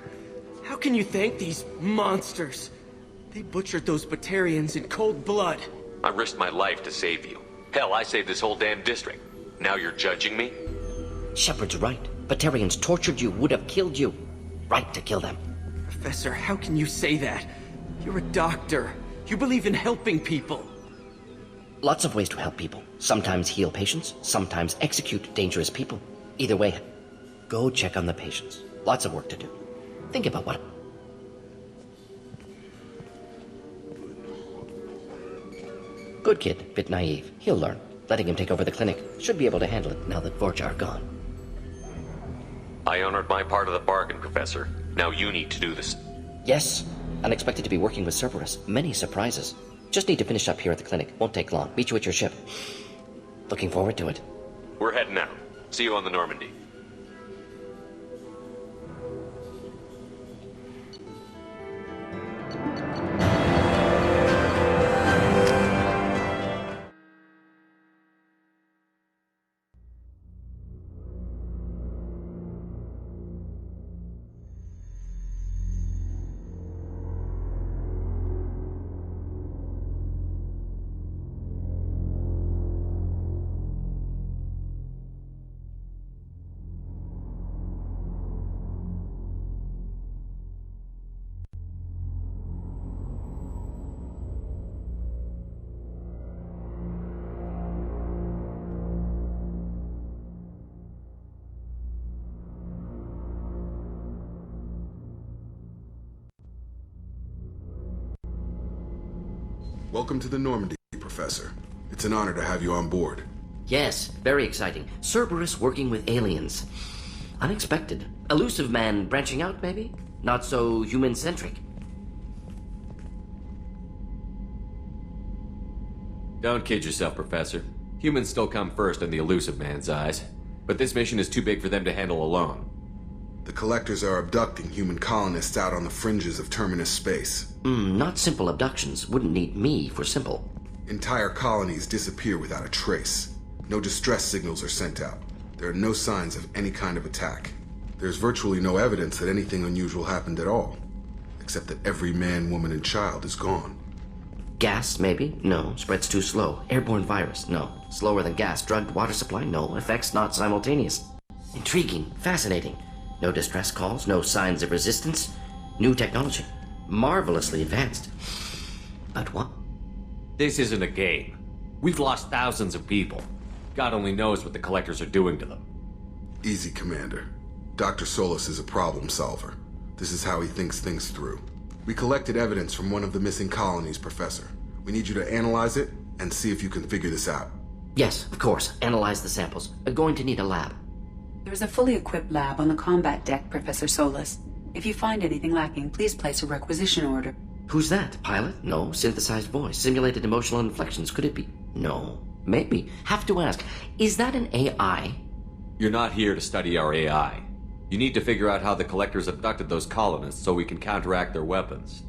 how can you thank these monsters? They butchered those Batarians in cold blood. I risked my life to save you. Hell, I saved this whole damn district. Now you're judging me? Shepard's right. Batarians tortured you, would have killed you. Right to kill them. Professor, how can you say that? You're a doctor. You believe in helping people. Lots of ways to help people. Sometimes heal patients, sometimes execute dangerous people. Either way, go check on the patients. Lots of work to do. Think about what... Good kid, bit naive. He'll learn. Letting him take over the clinic. Should be able to handle it now that Vorcha are gone. I honored my part of the bargain, Professor. Now you need to do this. Yes. Unexpected to be working with Cerberus. Many surprises. Just need to finish up here at the clinic. Won't take long. Meet you at your ship. Looking forward to it. We're heading out. See you on the Normandy. Welcome to the Normandy, Professor. It's an honor to have you on board. Yes, very exciting. Cerberus working with aliens. Unexpected. Elusive man branching out, maybe? Not so human-centric. Don't kid yourself, Professor. Humans still come first in the elusive man's eyes. But this mission is too big for them to handle alone. The Collectors are abducting human colonists out on the fringes of Terminus space. Not simple abductions. Wouldn't need me for simple. Entire colonies disappear without a trace. No distress signals are sent out. There are no signs of any kind of attack. There's virtually no evidence that anything unusual happened at all, except that every man, woman, and child is gone. Gas, maybe? No. Spreads too slow. Airborne virus? No. Slower than gas. Drugged water supply? No. Effects not simultaneous. Intriguing. Fascinating. No distress calls. No signs of resistance. New technology. Marvelously advanced. But what? This isn't a game. We've lost thousands of people. God only knows what the Collectors are doing to them. Easy, Commander. Dr. Solis is a problem solver. This is how he thinks things through. We collected evidence from one of the missing colonies, Professor. We need you to analyze it and see if you can figure this out. Yes, of course. Analyze the samples. We're going to need a lab. There's a fully equipped lab on the combat deck, Professor Solis. If you find anything lacking, please place a requisition order. Who's that? Pilot? No. Synthesized voice. Simulated emotional inflections. Could it be? No. Maybe. Have to ask. Is that an AI? You're not here to study our AI. You need to figure out how the Collectors abducted those colonists so we can counteract their weapons.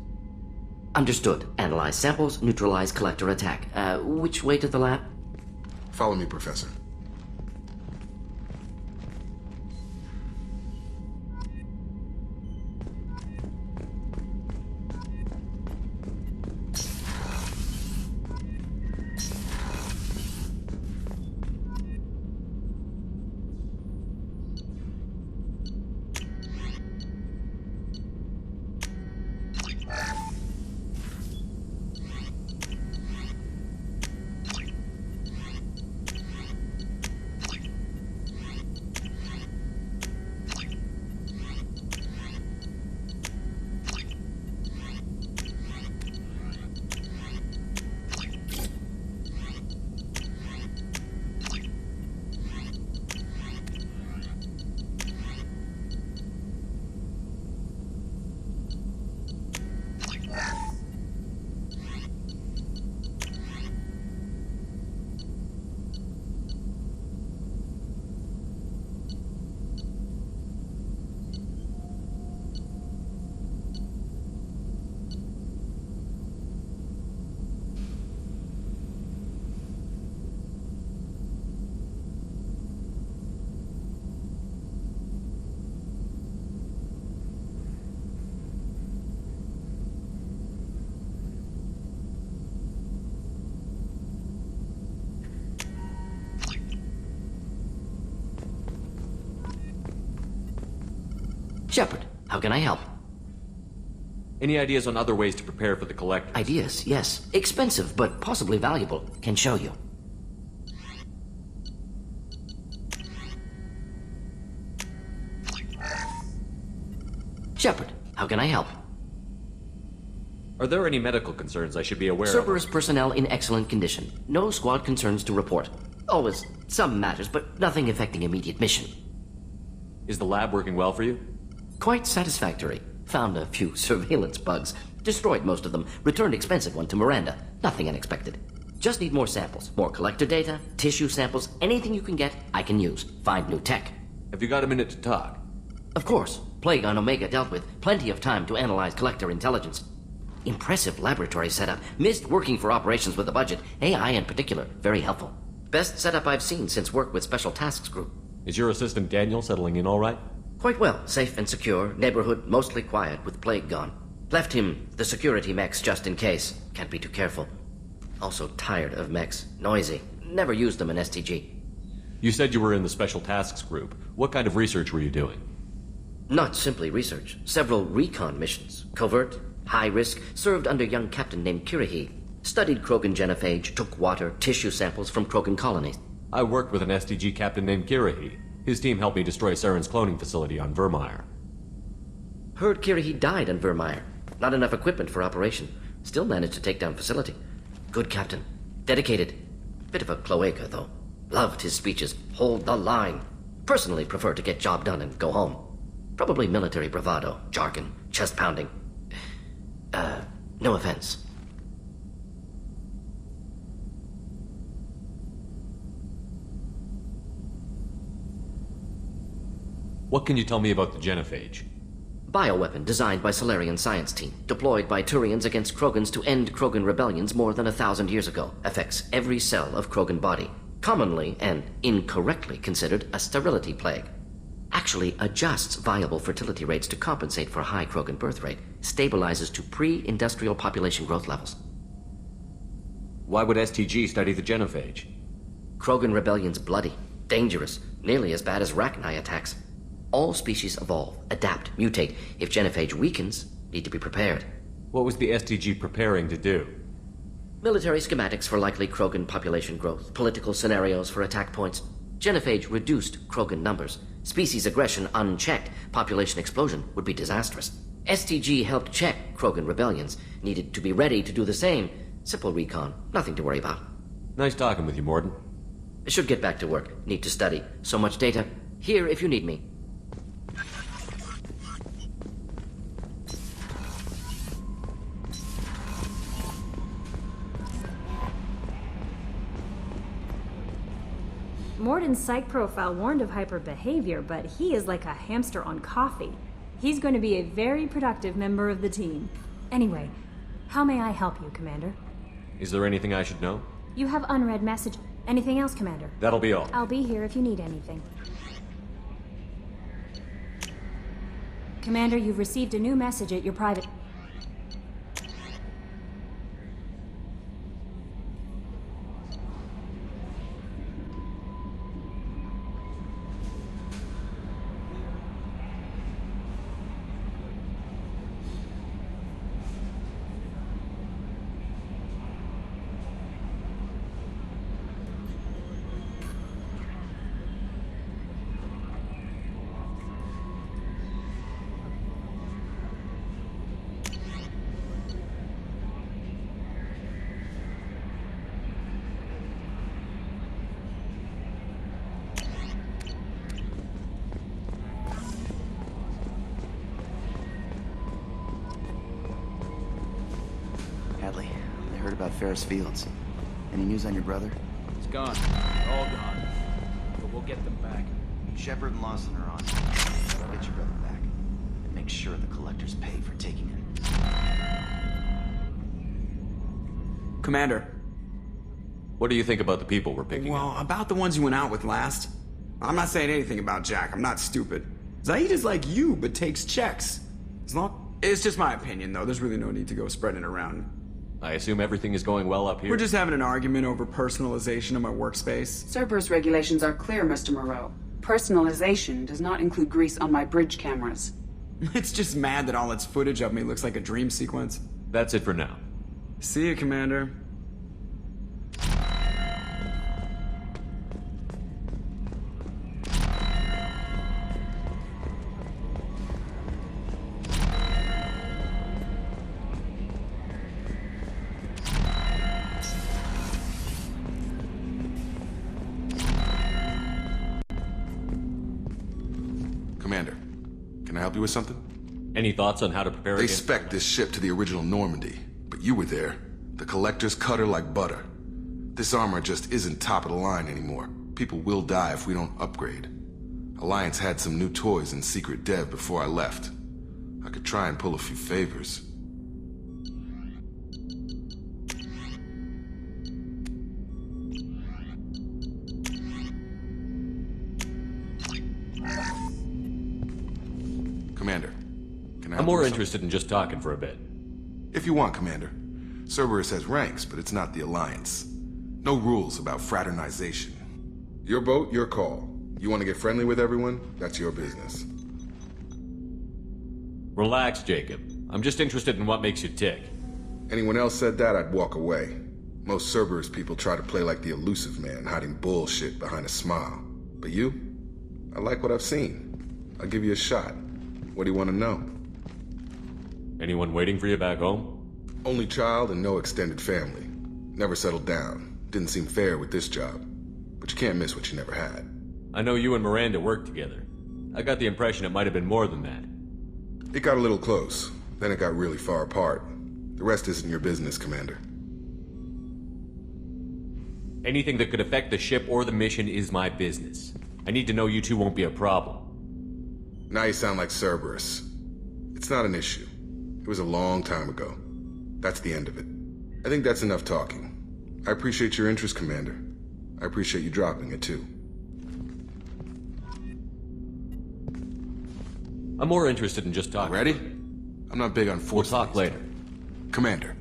Understood. Analyze samples, neutralize Collector attack. Which way to the lab? Follow me, Professor. Shepard, how can I help? Any ideas on other ways to prepare for the Collectors? Ideas, yes. Expensive, but possibly valuable. Can show you. Shepard, how can I help? Are there any medical concerns I should be aware of? Cerberus personnel in excellent condition. No squad concerns to report. Always some matters, but nothing affecting immediate mission. Is the lab working well for you? Quite satisfactory. Found a few surveillance bugs. Destroyed most of them. Returned expensive one to Miranda. Nothing unexpected. Just need more samples. More Collector data, tissue samples, anything you can get, I can use. Find new tech. Have you got a minute to talk? Of course. Plague on Omega dealt with. Plenty of time to analyze Collector intelligence. Impressive laboratory setup. Missed working for operations with a budget. AI in particular. Very helpful. Best setup I've seen since work with Special Tasks Group. Is your assistant Daniel settling in all right? Quite well. Safe and secure. Neighborhood mostly quiet with Plague gone. Left him the security mechs just in case. Can't be too careful. Also tired of mechs. Noisy. Never used them in STG. You said you were in the Special Tasks Group. What kind of research were you doing? Not simply research. Several recon missions. Covert, high risk, served under a young captain named Kirihi. Studied Krogan genophage, took water, tissue samples from Krogan colonies. I worked with an STG captain named Kirihi. His team helped me destroy Saren's cloning facility on Vermeer. Heard Kirihi died on Vermeer. Not enough equipment for operation. Still managed to take down facility. Good captain. Dedicated. Bit of a cloaca, though. Loved his speeches. Hold the line. Personally prefer to get job done and go home. Probably military bravado, jargon, chest pounding. No offense. What can you tell me about the genophage? Bioweapon designed by Solarian science team. Deployed by Turians against Krogans to end Krogan rebellions more than 1,000 years ago. Affects every cell of Krogan body. commonly and incorrectly considered a sterility plague. Actually adjusts viable fertility rates to compensate for a high Krogan birth rate, stabilizes to pre-industrial population growth levels. Why would STG study the genophage? Krogan rebellion's bloody, dangerous, nearly as bad as Rachni attacks. All species evolve, adapt, mutate. If genophage weakens, need to be prepared. What was the STG preparing to do? Military schematics for likely Krogan population growth, political scenarios for attack points. Genophage reduced Krogan numbers. Species aggression unchecked, population explosion would be disastrous. STG helped check Krogan rebellions, needed to be ready to do the same. Simple recon, nothing to worry about. Nice talking with you, Mordin. Should get back to work, need to study. So much data. Here if you need me. Mordin's psych profile warned of hyper behavior, but he is like a hamster on coffee. He's going to be a very productive member of the team. Anyway, how may I help you, Commander? Is there anything I should know? You have unread message. Anything else, Commander? That'll be all. I'll be here if you need anything. Commander, you've received a new message at your private... Ferris Fields. Any news on your brother? He's gone. They're all gone. But we'll get them back. Shepard and Lawson are on. Get your brother back. And make sure the collectors pay for taking him. Commander. What do you think about the people we're picking Well, about the ones you went out with last. I'm not saying anything about Jack. I'm not stupid. Zaeed is like you, but takes checks. It's just my opinion, though. There's really no need to go spreading it around. I assume everything is going well up here? We're just having an argument over personalization of my workspace. Cerberus regulations are clear, Mr. Moreau. Personalization does not include grease on my bridge cameras. It's just mad that all its footage of me looks like a dream sequence. That's it for now. See you, Commander. Commander, can I help you with something? Any thoughts on how to prepare They against... spec'd this ship to the original Normandy, but you were there. The Collectors cut her like butter. This armor just isn't top of the line anymore. People will die if we don't upgrade. Alliance had some new toys in secret dev before I left. I could try and pull a few favors. Commander, can I help I'm more you with interested in just talking for a bit. If you want, Commander. Cerberus has ranks, but it's not the Alliance. No rules about fraternization. Your boat, your call. You want to get friendly with everyone? That's your business. Relax, Jacob. I'm just interested in what makes you tick. Anyone else said that, I'd walk away. Most Cerberus people try to play like the elusive man, hiding bullshit behind a smile. But you? I like what I've seen. I'll give you a shot. What do you want to know? Anyone waiting for you back home? Only child and no extended family. Never settled down. Didn't seem fair with this job. But you can't miss what you never had. I know you and Miranda worked together. I got the impression it might have been more than that. It got a little close. Then it got really far apart. The rest isn't your business, Commander. Anything that could affect the ship or the mission is my business. I need to know you two won't be a problem. Now you sound like Cerberus. It's not an issue. It was a long time ago. That's the end of it. I think that's enough talking. I appreciate your interest, Commander. I appreciate you dropping it, too. I'm more interested in just talking. Ready? I'm not big on force. We'll talk later. Commander.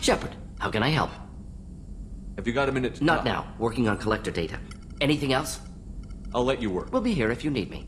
Shepard, how can I help? Have you got a minute to Not talk? now. Working on collector data. Anything else? I'll let you work. We'll be here if you need me.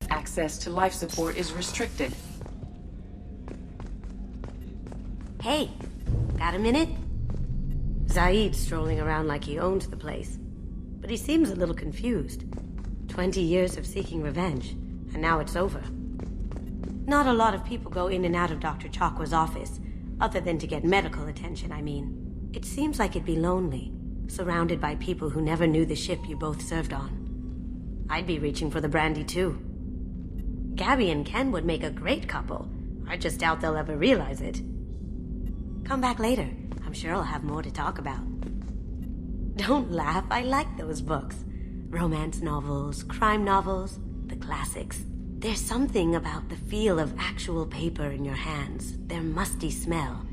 Access to life support is restricted. Hey, got a minute? Zaeed's strolling around like he owns the place. But he seems a little confused. 20 years of seeking revenge, and now it's over. Not a lot of people go in and out of Dr. Chakwa's office, other than to get medical attention, I mean. It seems like it'd be lonely, surrounded by people who never knew the ship you both served on. I'd be reaching for the brandy too. Gabby and Ken would make a great couple. I just doubt they'll ever realize it. Come back later. I'm sure I'll have more to talk about. Don't laugh, I like those books. Romance novels, crime novels, the classics. There's something about the feel of actual paper in your hands, their musty smell.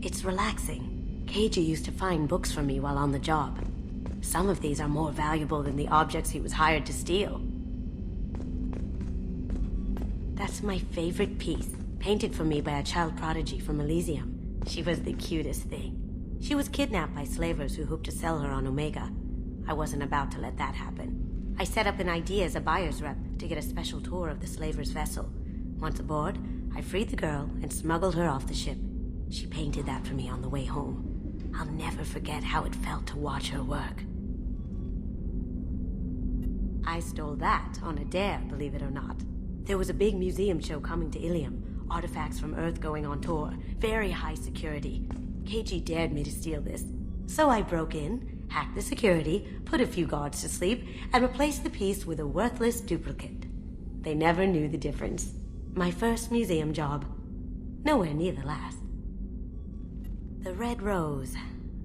It's relaxing. KG used to find books for me while on the job. Some of these are more valuable than the objects he was hired to steal. That's my favorite piece, painted for me by a child prodigy from Elysium. She was the cutest thing. She was kidnapped by slavers who hoped to sell her on Omega. I wasn't about to let that happen. I set up an idea as a buyer's rep to get a special tour of the slaver's vessel. Once aboard, I freed the girl and smuggled her off the ship. She painted that for me on the way home. I'll never forget how it felt to watch her work. I stole that on a dare, believe it or not. There was a big museum show coming to Ilium. Artifacts from Earth going on tour. Very high security. KG dared me to steal this. So I broke in, hacked the security, put a few guards to sleep, and replaced the piece with a worthless duplicate. They never knew the difference. My first museum job. Nowhere near the last. The Red Rose.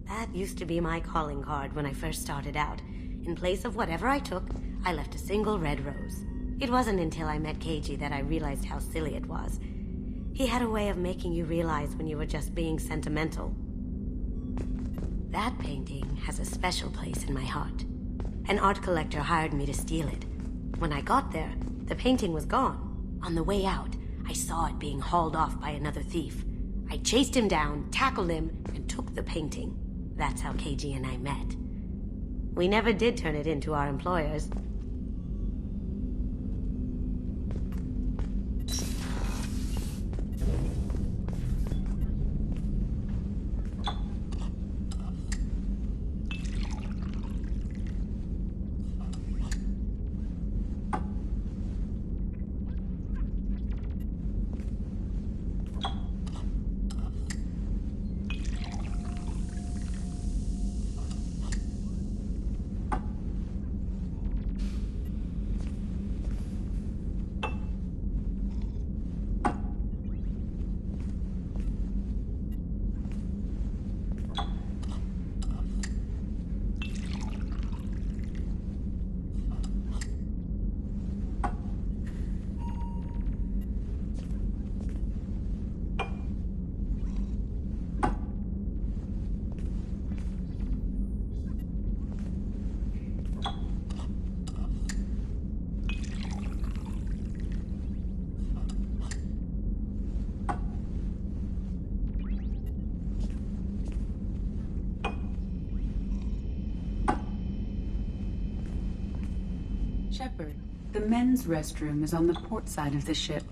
That used to be my calling card when I first started out. In place of whatever I took, I left a single red rose. It wasn't until I met KG that I realized how silly it was. He had a way of making you realize when you were just being sentimental. That painting has a special place in my heart. An art collector hired me to steal it. When I got there, the painting was gone. On the way out, I saw it being hauled off by another thief. I chased him down, tackled him, and took the painting. That's how KG and I met. We never did turn it into our employers. Shepard, the men's restroom is on the port side of the ship.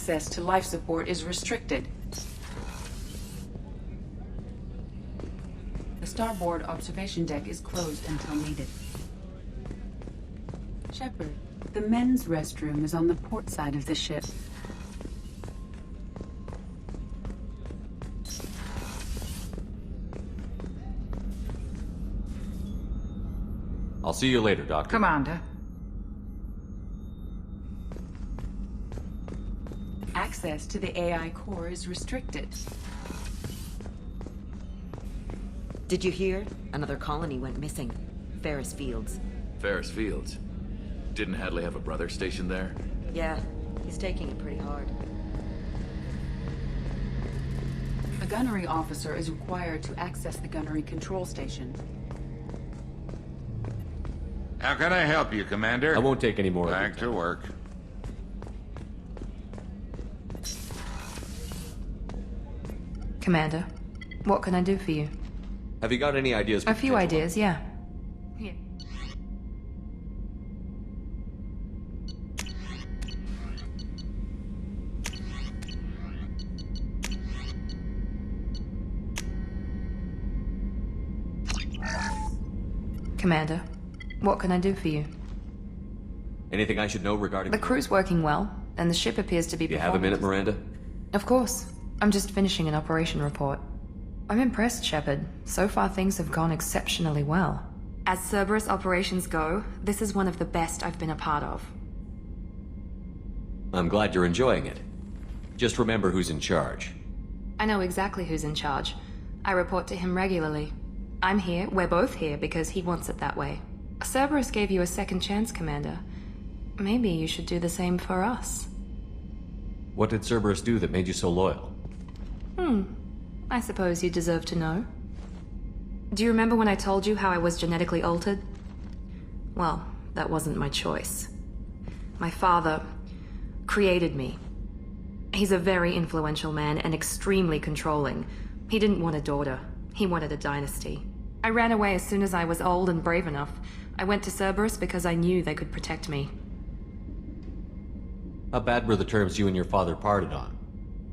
Access to life support is restricted. The starboard observation deck is closed until needed. Shepard, the men's restroom is on the port side of the ship. I'll see you later, Doctor. Commander. Access to the AI core is restricted. Did you hear? Another colony went missing. Ferris Fields. Ferris Fields? Didn't Hadley have a brother stationed there? Yeah, he's taking it pretty hard. A gunnery officer is required to access the gunnery control station. How can I help you, Commander? I won't take any more. Back to work. Commander, what can I do for you? Have you got any ideas? A few ideas, yeah. Here. Commander, what can I do for you? Anything I should know regarding The crew's working well, and the ship appears to be You have a minute, Miranda? Of course. I'm just finishing an operation report. I'm impressed, Shepard. So far things have gone exceptionally well. As Cerberus operations go, this is one of the best I've been a part of. I'm glad you're enjoying it. Just remember who's in charge. I know exactly who's in charge. I report to him regularly. I'm here, we're both here, because he wants it that way. Cerberus gave you a second chance, Commander. Maybe you should do the same for us. What did Cerberus do that made you so loyal? I suppose you deserve to know. Do you remember when I told you how I was genetically altered? Well, that wasn't my choice. My father created me. He's a very influential man and extremely controlling. He didn't want a daughter. He wanted a dynasty. I ran away as soon as I was old and brave enough. I went to Cerberus because I knew they could protect me. How bad were the terms you and your father parted on?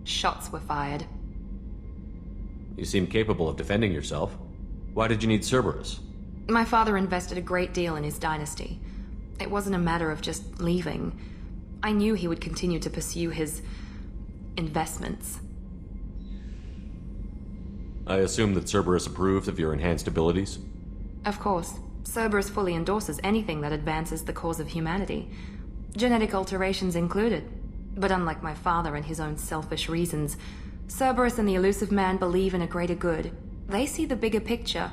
Shots were fired. You seem capable of defending yourself. Why did you need Cerberus? My father invested a great deal in his dynasty. It wasn't a matter of just leaving. I knew he would continue to pursue his investments. I assume that Cerberus approved of your enhanced abilities? Of course. Cerberus fully endorses anything that advances the cause of humanity. Genetic alterations included. But unlike my father and his own selfish reasons, Cerberus and the Elusive Man believe in a greater good. They see the bigger picture,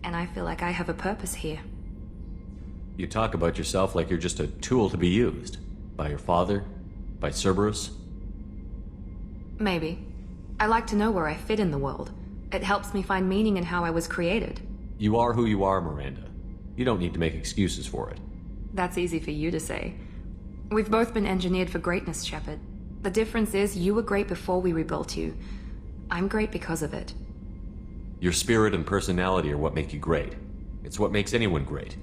and I feel like I have a purpose here. You talk about yourself like you're just a tool to be used. By your father? By Cerberus? Maybe. I like to know where I fit in the world. It helps me find meaning in how I was created. You are who you are, Miranda. You don't need to make excuses for it. That's easy for you to say. We've both been engineered for greatness, Shepard. The difference is you were great before we rebuilt you. I'm great because of it. Your spirit and personality are what make you great. It's what makes anyone great.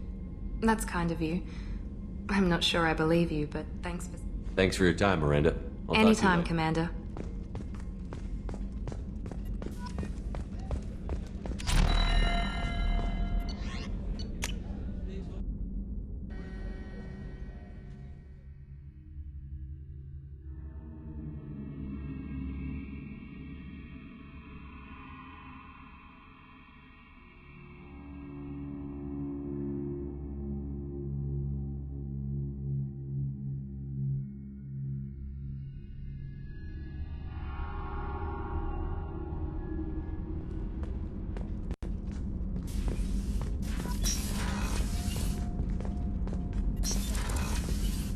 That's kind of you. I'm not sure I believe you, but thanks for... Thanks for your time, Miranda. I'll talk to you Anytime, later. Commander.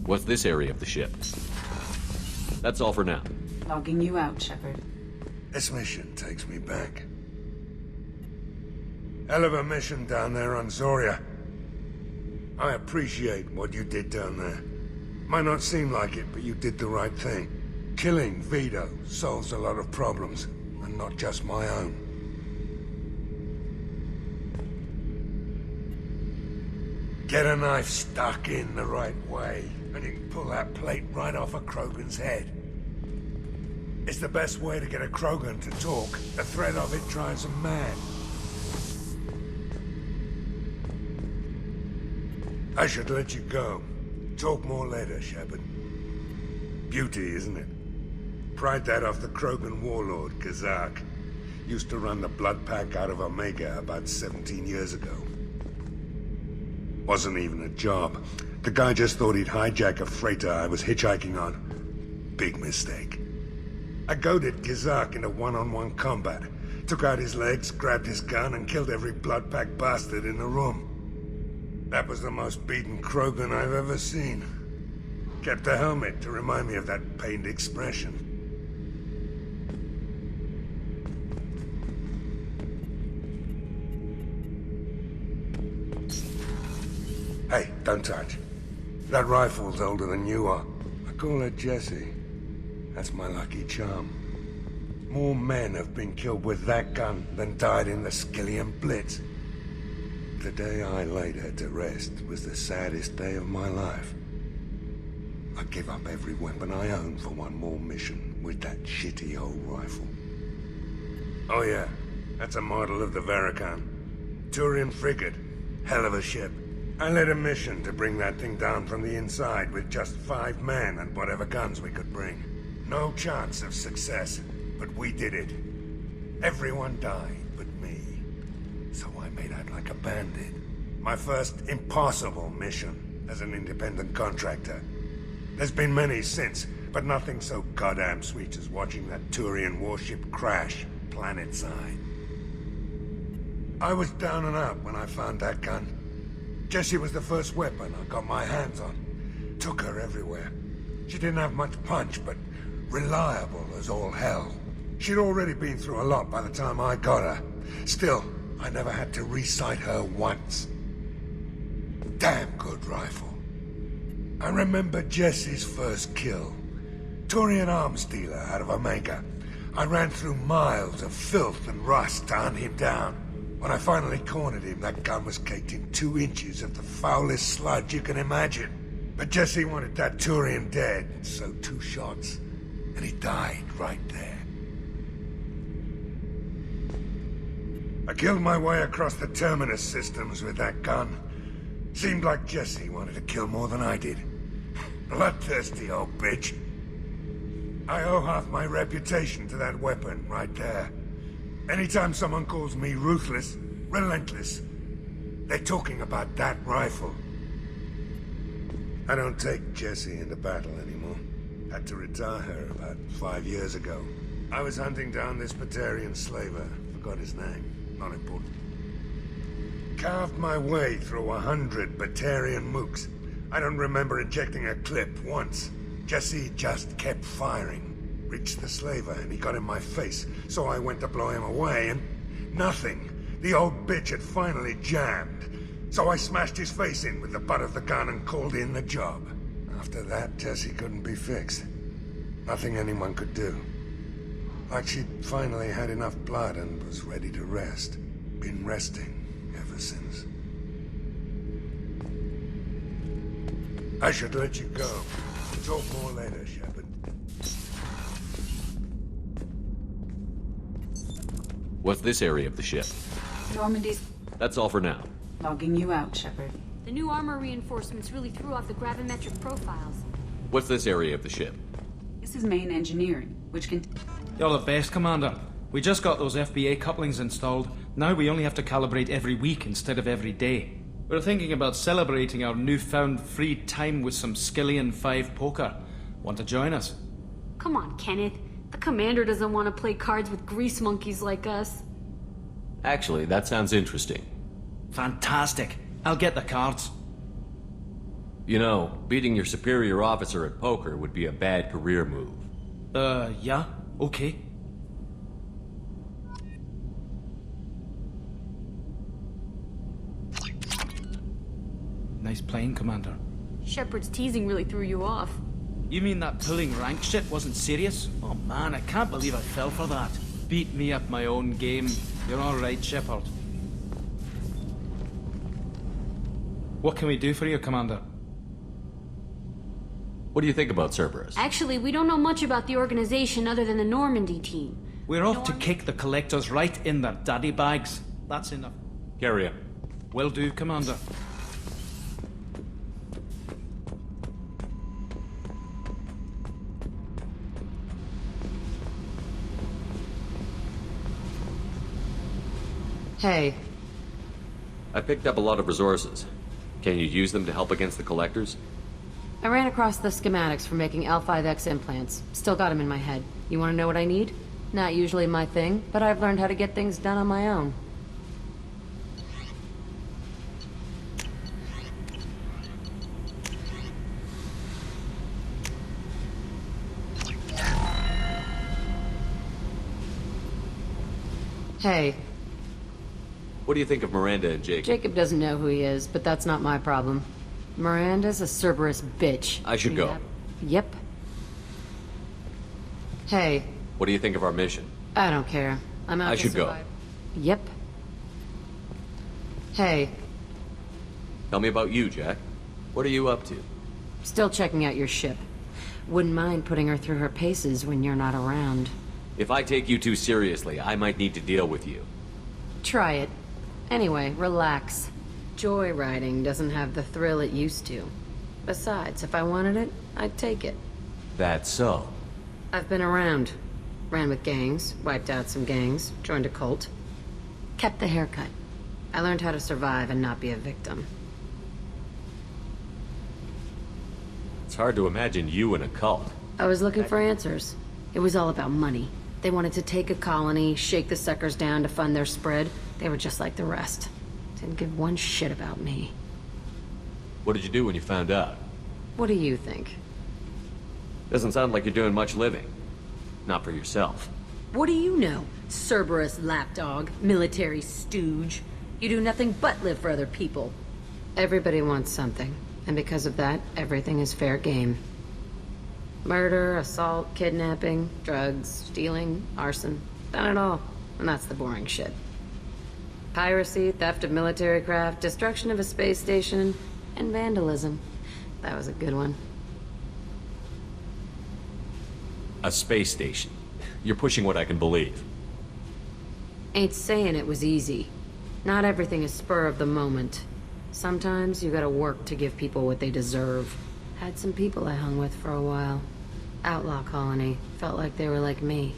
What's this area of the ship? That's all for now. Logging you out, Shepard. This mission takes me back. Hell of a mission down there on Zoria. I appreciate what you did down there. Might not seem like it, but you did the right thing. Killing Vito solves a lot of problems, and not just my own. Get a knife stuck in the right way, and you can pull that plate right off a Krogan's head. It's the best way to get a Krogan to talk. The threat of it drives them mad. I should let you go. Talk more later, Shepard. Beauty, isn't it? Pried that off the Krogan warlord, Kazak. Used to run the Blood Pack out of Omega about 17 years ago. Wasn't even a job. The guy just thought he'd hijack a freighter I was hitchhiking on. Big mistake. I goaded Kazak into one-on-one combat. Took out his legs, grabbed his gun, and killed every Blood Pack bastard in the room. That was the most beaten Krogan I've ever seen. Kept a helmet to remind me of that pained expression. Hey, don't touch. That rifle's older than you are. I call her Jessie. That's my lucky charm. More men have been killed with that gun than died in the Skillian Blitz. The day I laid her to rest was the saddest day of my life. I'd give up every weapon I own for one more mission with that shitty old rifle. Oh yeah, that's a model of the Verican. Turian frigate. Hell of a ship. I led a mission to bring that thing down from the inside with just 5 men and whatever guns we could bring. No chance of success, but we did it. Everyone died but me. So I made out like a bandit. My first impossible mission as an independent contractor. There's been many since, but nothing so goddamn sweet as watching that Turian warship crash planetside. I was down and out when I found that gun. Jessie was the first weapon I got my hands on. Took her everywhere. She didn't have much punch, but reliable as all hell. She'd already been through a lot by the time I got her. Still, I never had to re-sight her once. Damn good rifle. I remember Jessie's first kill. Turian arms dealer out of Omega. I ran through miles of filth and rust to hunt him down. When I finally cornered him, that gun was caked in 2 inches of the foulest sludge you can imagine. But Jessie wanted that Turian dead, so 2 shots, and he died right there. I killed my way across the Terminus systems with that gun. Seemed like Jessie wanted to kill more than I did. Bloodthirsty old bitch. I owe half my reputation to that weapon right there. Anytime someone calls me ruthless, relentless, they're talking about that rifle. I don't take Jessie into battle anymore. Had to retire her about 5 years ago. I was hunting down this Batarian slaver. Forgot his name. Not important. Carved my way through 100 Batarian mooks. I don't remember ejecting a clip once. Jessie just kept firing. Reached the slaver and he got in my face, so I went to blow him away and... nothing. The old bitch had finally jammed. So I smashed his face in with the butt of the gun and called in the job. After that, Jessie couldn't be fixed. Nothing anyone could do. Like she'd finally had enough blood and was ready to rest. Been resting ever since. I should let you go. Talk more later, Shepard. What's this area of the ship? Normandy's That's all for now. logging you out, Shepard. The new armor reinforcements really threw off the gravimetric profiles. What's this area of the ship? This is main engineering, which can... You're the best, Commander. We just got those FBA couplings installed. Now we only have to calibrate every week instead of every day. We're thinking about celebrating our newfound free time with some Skillian 5 poker. Want to join us? Come on, Kenneth. The commander doesn't want to play cards with grease monkeys like us. Actually, that sounds interesting. Fantastic. I'll get the cards. You know, beating your superior officer at poker would be a bad career move. Yeah? Okay. Nice playing, Commander. Shepard's teasing really threw you off. You mean that pulling rank shit wasn't serious? Oh man, I can't believe I fell for that. Beat me at my own game. You're alright, Shepard. What can we do for you, Commander? What do you think about Cerberus? Actually, we don't know much about the organization other than the Normandy team. We're off to kick the Collectors right in their daddy bags. That's enough. Carry on. Will do, Commander. Hey. I picked up a lot of resources. Can you use them to help against the Collectors? I ran across the schematics for making L5X implants. Still got them in my head. You want to know what I need? Not usually my thing, but I've learned how to get things done on my own. Hey. What do you think of Miranda and Jacob? Jacob doesn't know who he is, but that's not my problem. Miranda's a Cerberus bitch. I should go. Yep. Hey. What do you think of our mission? I don't care. I'm out I to should go. survive. Yep. Hey. Tell me about you, Jack. What are you up to? Still checking out your ship. Wouldn't mind putting her through her paces when you're not around. If I take you too seriously, I might need to deal with you. Try it. Anyway, relax. Joyriding doesn't have the thrill it used to. Besides, if I wanted it, I'd take it. That's so. I've been around. Ran with gangs, wiped out some gangs, joined a cult. Kept the haircut. I learned how to survive and not be a victim. It's hard to imagine you in a cult. I was looking for answers. It was all about money. They wanted to take a colony, shake the suckers down to fund their spread. They were just like the rest. Didn't give one shit about me. What did you do when you found out? What do you think? Doesn't sound like you're doing much living. Not for yourself. What do you know? Cerberus lapdog, military stooge. You do nothing but live for other people. Everybody wants something, and because of that, everything is fair game. Murder, assault, kidnapping, drugs, stealing, arson. Done it all. And that's the boring shit. Piracy, theft of military craft, destruction of a space station, and vandalism. That was a good one. A space station. You're pushing what I can believe. Ain't saying it was easy. Not everything is spur of the moment. Sometimes you gotta work to give people what they deserve. Had some people I hung with for a while. Outlaw colony. Felt like they were like me.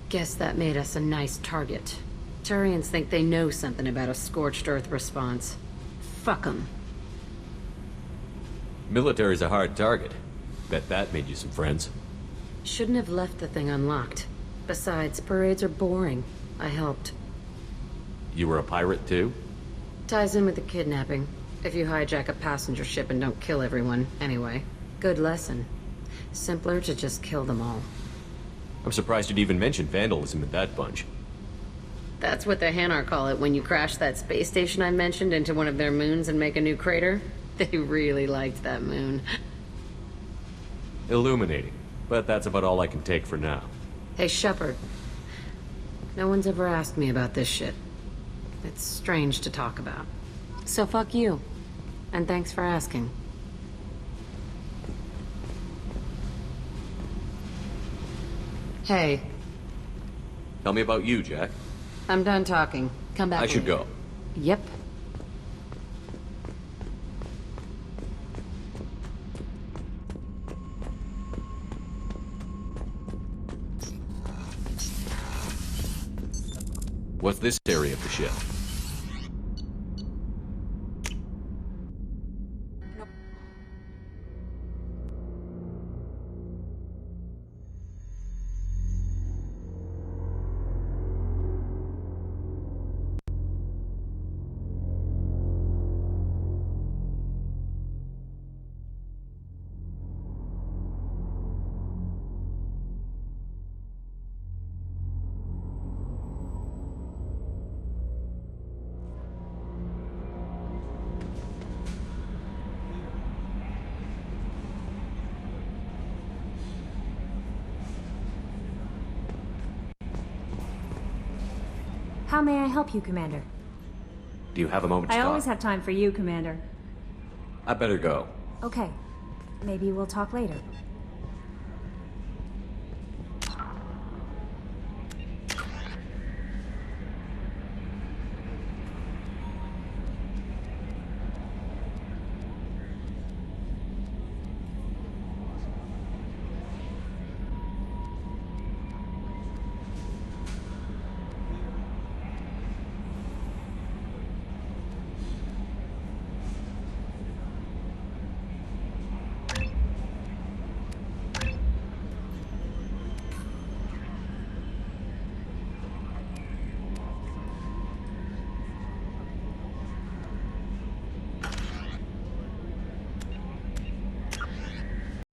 Guess that made us a nice target. Turians think they know something about a scorched earth response. Fuck 'em. Military's a hard target. Bet that made you some friends. Shouldn't have left the thing unlocked. Besides, parades are boring. I helped. You were a pirate too? Ties in with the kidnapping. If you hijack a passenger ship and don't kill everyone, anyway. Good lesson. Simpler to just kill them all. I'm surprised you'd even mention vandalism in that bunch. That's what the Hanar call it when you crash that space station I mentioned into one of their moons and make a new crater. They really liked that moon. Illuminating. But that's about all I can take for now. Hey, Shepard. No one's ever asked me about this shit. It's strange to talk about. So fuck you. And thanks for asking. Hey. Tell me about you, Jack. I'm done talking. Come back I should later. go. Yep. What's this area of the ship? How may I help you, Commander? Do you have a moment to I talk? always have time for you, Commander. I better go. Okay. Maybe we'll talk later.